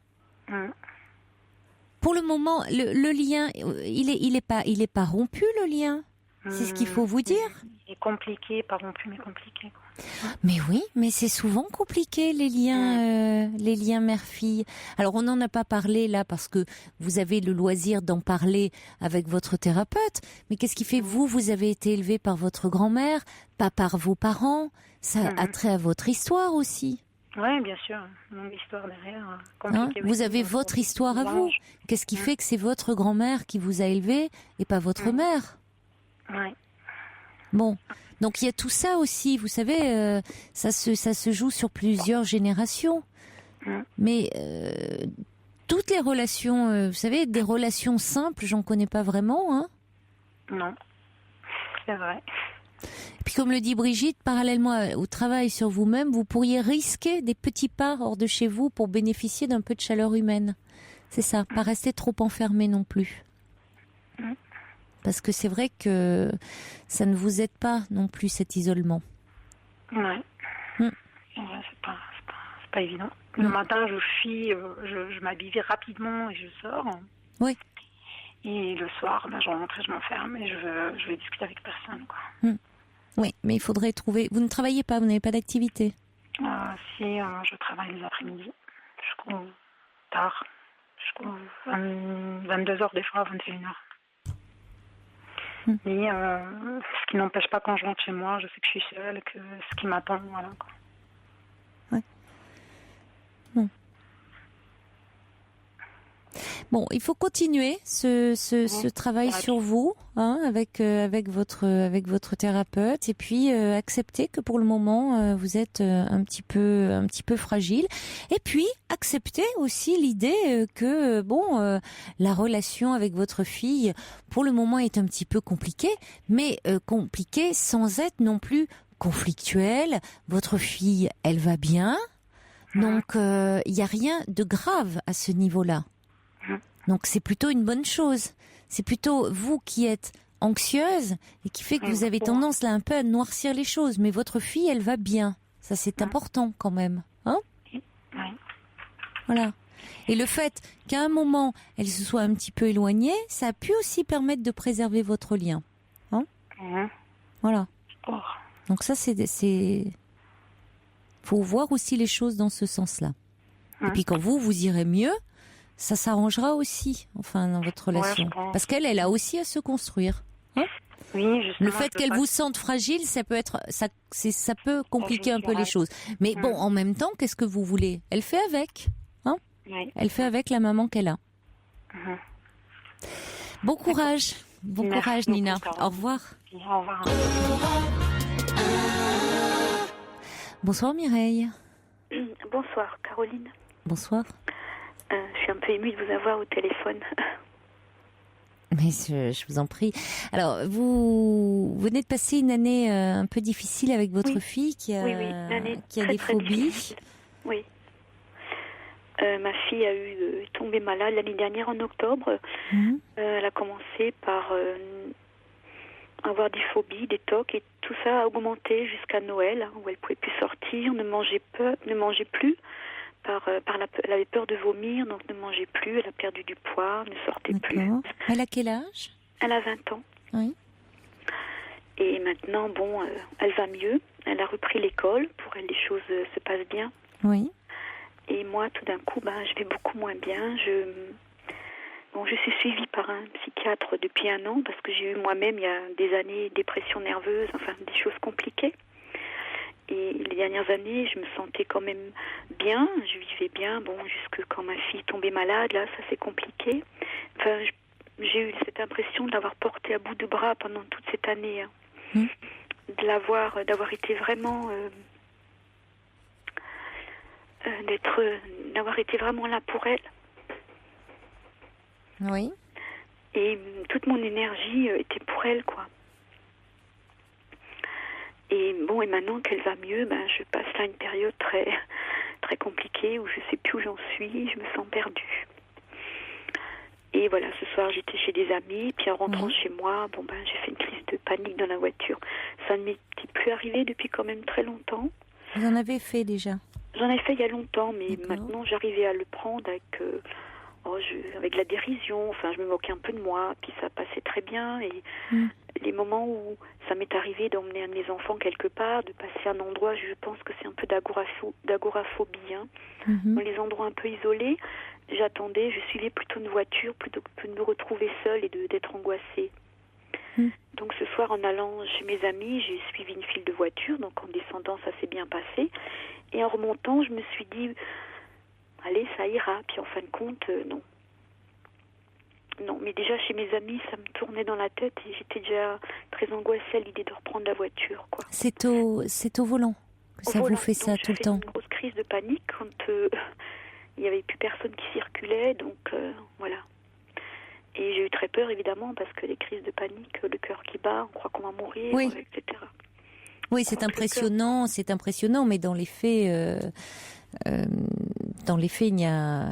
Pour le moment, le lien, il est pas rompu, le lien. C'est ce qu'il faut vous dire. Il est compliqué, pas rompu, mais compliqué. Mais oui, mais c'est souvent compliqué les liens mère-fille. Alors on n'en a pas parlé là parce que vous avez le loisir d'en parler avec votre thérapeute. Mais qu'est-ce qui fait vous avez été élevé par votre grand-mère, pas par vos parents. Ça a trait à votre histoire aussi. Oui, bien sûr. Mon histoire derrière. Vous avez votre histoire à vous. Qu'est-ce qui fait que c'est votre grand-mère qui vous a élevé et pas votre mère? Oui. Bon, donc il y a tout ça aussi, vous savez, ça se joue sur plusieurs générations. Mais toutes les relations, vous savez, des relations simples, j'en connais pas vraiment. Hein. Non, c'est vrai. Et puis comme le dit Brigitte, parallèlement au travail sur vous-même, vous pourriez risquer des petits pas hors de chez vous pour bénéficier d'un peu de chaleur humaine. C'est ça, pas rester trop enfermé non plus. Parce que c'est vrai que ça ne vous aide pas non plus cet isolement. Ouais. C'est pas évident. Le matin, je m'habille rapidement et je sors. Oui. Et le soir, je rentre et je m'enferme et je vais discuter avec personne, quoi. Oui, mais il faudrait trouver. Vous ne travaillez pas, vous n'avez pas d'activité? Si, je travaille les après-midi. Jusqu'au tard. Jusqu'au 22h, des fois, 21h. Et ce qui n'empêche pas quand je rentre chez moi, je sais que je suis seule, que ce qui m'attend, voilà, quoi. Ouais. Bon. Bon, il faut continuer ce travail sur vous, hein, avec votre thérapeute, et puis accepter que pour le moment vous êtes un petit peu fragile, et puis accepter aussi l'idée que la relation avec votre fille pour le moment est un petit peu compliquée, mais compliquée sans être non plus conflictuelle. Votre fille, elle va bien, donc il y a rien de grave à ce niveau-là. Donc c'est plutôt une bonne chose. C'est plutôt vous qui êtes anxieuse et qui fait que vous avez tendance là un peu à noircir les choses. Mais votre fille, elle va bien. Ça c'est important quand même. Hein ? Voilà. Et le fait qu'à un moment, elle se soit un petit peu éloignée, ça a pu aussi permettre de préserver votre lien. Hein ? Voilà. Donc ça c'est... Faut voir aussi les choses dans ce sens-là. Et puis quand vous irez mieux, ça s'arrangera aussi, enfin, dans votre relation. Parce qu'elle a aussi à se construire. Hein ? Oui, justement. Le fait qu'elle vous sente fragile, ça peut compliquer un peu les choses. Mais bon, en même temps, qu'est-ce que vous voulez ? Elle fait avec. Hein ? Elle fait avec la maman qu'elle a. Bon courage. Bon courage, Nina. Au revoir. Au revoir. Bonsoir, Mireille. Bonsoir, Caroline. Bonsoir. Je suis un peu émue de vous avoir au téléphone. Mais je vous en prie. Alors, vous venez de passer une année un peu difficile avec votre fille qui a des phobies. Oui. Ma fille a tombé malade l'année dernière en octobre. Elle a commencé par avoir des phobies, des tocs, et tout ça a augmenté jusqu'à Noël, où elle ne pouvait plus sortir, ne mangeait plus. Elle avait peur de vomir, donc ne mangeait plus. Elle a perdu du poids, ne sortait plus. Elle a quel âge ? Elle a 20 ans. Oui. Et maintenant, elle va mieux. Elle a repris l'école. Pour elle, les choses se passent bien. Oui. Et moi, tout d'un coup, je vais beaucoup moins bien. Je suis suivie par un psychiatre depuis 1 an, parce que j'ai eu moi-même, il y a des années, dépression nerveuse, enfin, des choses compliquées. Et les dernières années, je me sentais quand même bien, je vivais bien, jusque quand ma fille tombait malade, là, ça c'est compliqué. Enfin, j'ai eu cette impression de l'avoir porté à bout de bras pendant toute cette année, hein. D'avoir été vraiment, d'avoir été vraiment là pour elle. Oui. Et toute mon énergie était pour elle, quoi. Et bon, et maintenant qu'elle va mieux, je passe là une période très, très compliquée où je sais plus où j'en suis, je me sens perdue. Et voilà, ce soir j'étais chez des amis, puis en rentrant chez moi, j'ai fait une crise de panique dans la voiture. Ça ne m'était plus arrivé depuis quand même très longtemps. Vous en avez fait déjà? J'en ai fait il y a longtemps, mais D'accord. maintenant j'arrivais à le prendre avec la dérision. Enfin, je me moquais un peu de moi, puis ça passait très bien. Et les moments où ça m'est arrivé d'emmener un de mes enfants quelque part, de passer à un endroit, je pense que c'est un peu d'agoraphobie, hein. Dans les endroits un peu isolés, j'attendais, je suivais plutôt une voiture plutôt que de me retrouver seule et d'être angoissée. Donc ce soir, en allant chez mes amis, j'ai suivi une file de voitures, donc en descendant, ça s'est bien passé. Et en remontant, je me suis dit, allez, ça ira. Puis en fin de compte, non. Non, mais déjà chez mes amis, ça me tournait dans la tête et j'étais déjà très angoissée à l'idée de reprendre la voiture, quoi. C'est au volant que ça vous fait ça tout le temps? J'ai fait une grosse crise de panique quand il n'y avait plus personne qui circulait, donc voilà. Et j'ai eu très peur, évidemment, parce que les crises de panique, le cœur qui bat, on croit qu'on va mourir, etc. Oui, c'est impressionnant, mais dans les faits, il y a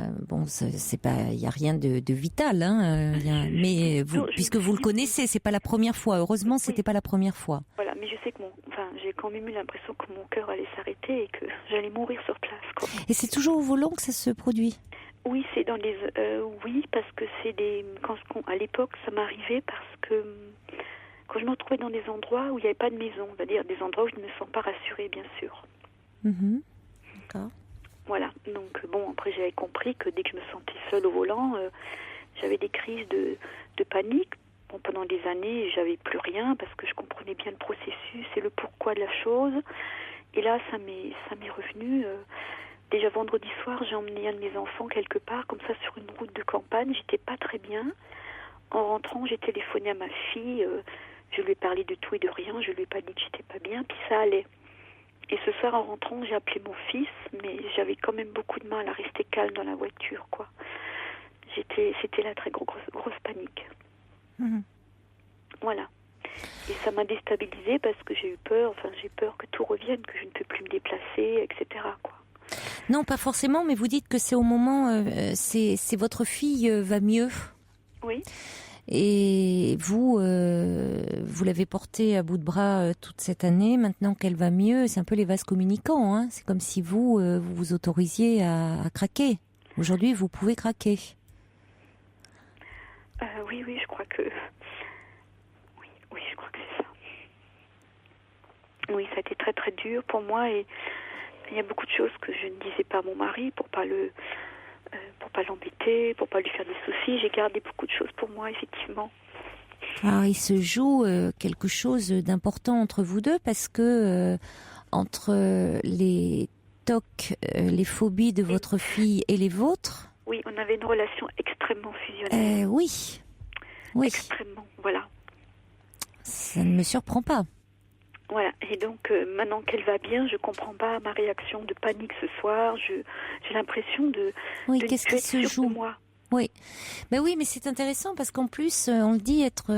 il y a rien de vital, hein. Mais puisque vous le connaissez, c'est pas la première fois. Heureusement, c'était pas la première fois. Voilà, mais je sais que j'ai quand même eu l'impression que mon cœur allait s'arrêter et que j'allais mourir sur place, quoi. Et c'est toujours au volant que ça se produit? Oui, c'est dans les parce que c'est à l'époque ça m'arrivait parce que quand je me retrouvais dans des endroits où il n'y avait pas de maison, c'est-à-dire des endroits où je ne me sens pas rassurée, bien sûr. D'accord. Voilà, donc après j'avais compris que dès que je me sentais seule au volant, j'avais des crises de panique. Bon, pendant des années, j'avais plus rien parce que je comprenais bien le processus et le pourquoi de la chose. Et là, ça m'est revenu. Déjà vendredi soir, j'ai emmené un de mes enfants quelque part, comme ça, sur une route de campagne. J'étais pas très bien. En rentrant, j'ai téléphoné à ma fille. Je lui ai parlé de tout et de rien. Je lui ai pas dit que j'étais pas bien, puis ça allait. Et ce soir, en rentrant, j'ai appelé mon fils, mais j'avais quand même beaucoup de mal à rester calme dans la voiture, quoi. C'était la très grosse panique. Voilà. Et ça m'a déstabilisée parce que j'ai peur que tout revienne, que je ne peux plus me déplacer, etc., quoi. Non, pas forcément, mais vous dites que c'est au moment, c'est votre fille va mieux. Oui. Et vous l'avez portée à bout de bras toute cette année. Maintenant qu'elle va mieux, c'est un peu les vases communicants, hein. C'est comme si vous vous autorisiez à craquer. Aujourd'hui, vous pouvez craquer. Oui, je crois que... Oui, je crois que c'est ça. Oui, ça a été très très dur pour moi et il y a beaucoup de choses que je ne disais pas à mon mari pour pas l'embêter, pour pas lui faire des soucis. J'ai gardé beaucoup de choses pour moi, effectivement. Alors, il se joue quelque chose d'important entre vous deux parce que entre les tocs, les phobies de votre fille et les vôtres... Oui, on avait une relation extrêmement fusionnelle. Oui. Extrêmement, voilà. Ça ne me surprend pas. Voilà, et donc maintenant qu'elle va bien, je comprends pas ma réaction de panique ce soir. J'ai l'impression de qu'est-ce qui se joue? Moi. Oui, oui, mais c'est intéressant parce qu'en plus, on le dit, être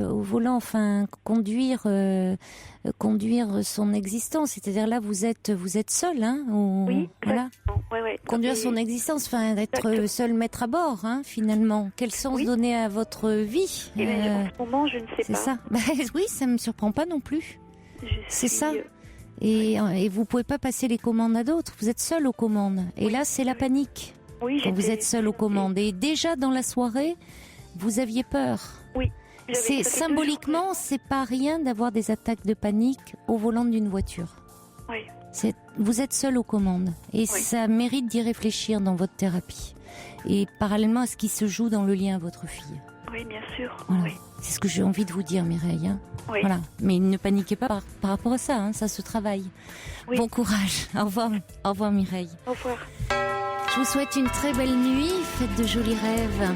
au volant, enfin conduire son existence. C'est-à-dire là, vous êtes seul, hein? Oui. Voilà. Ouais. Conduire son existence, enfin être seul maître à bord, hein, finalement. Quel sens donner à votre vie? En ce moment, je ne sais pas. C'est ça. Oui, ça me surprend pas non plus. C'est ça. Et vous pouvez pas passer les commandes à d'autres. Vous êtes seul aux commandes. Et là, c'est la panique. Oui, quand vous êtes seul aux commandes. Et déjà dans la soirée, vous aviez peur. Oui. C'est symboliquement, c'est pas rien d'avoir des attaques de panique au volant d'une voiture. Oui. Vous êtes seul aux commandes. Et ça mérite d'y réfléchir dans votre thérapie. Et parallèlement à ce qui se joue dans le lien à votre fille. Oui, bien sûr. Voilà. Oui. C'est ce que j'ai envie de vous dire, Mireille. Hein. Oui. Voilà. Mais ne paniquez pas par rapport à ça, hein. Ça se travaille. Oui. Bon courage. Au revoir Mireille. Au revoir. Je vous souhaite une très belle nuit. Faites de jolis rêves.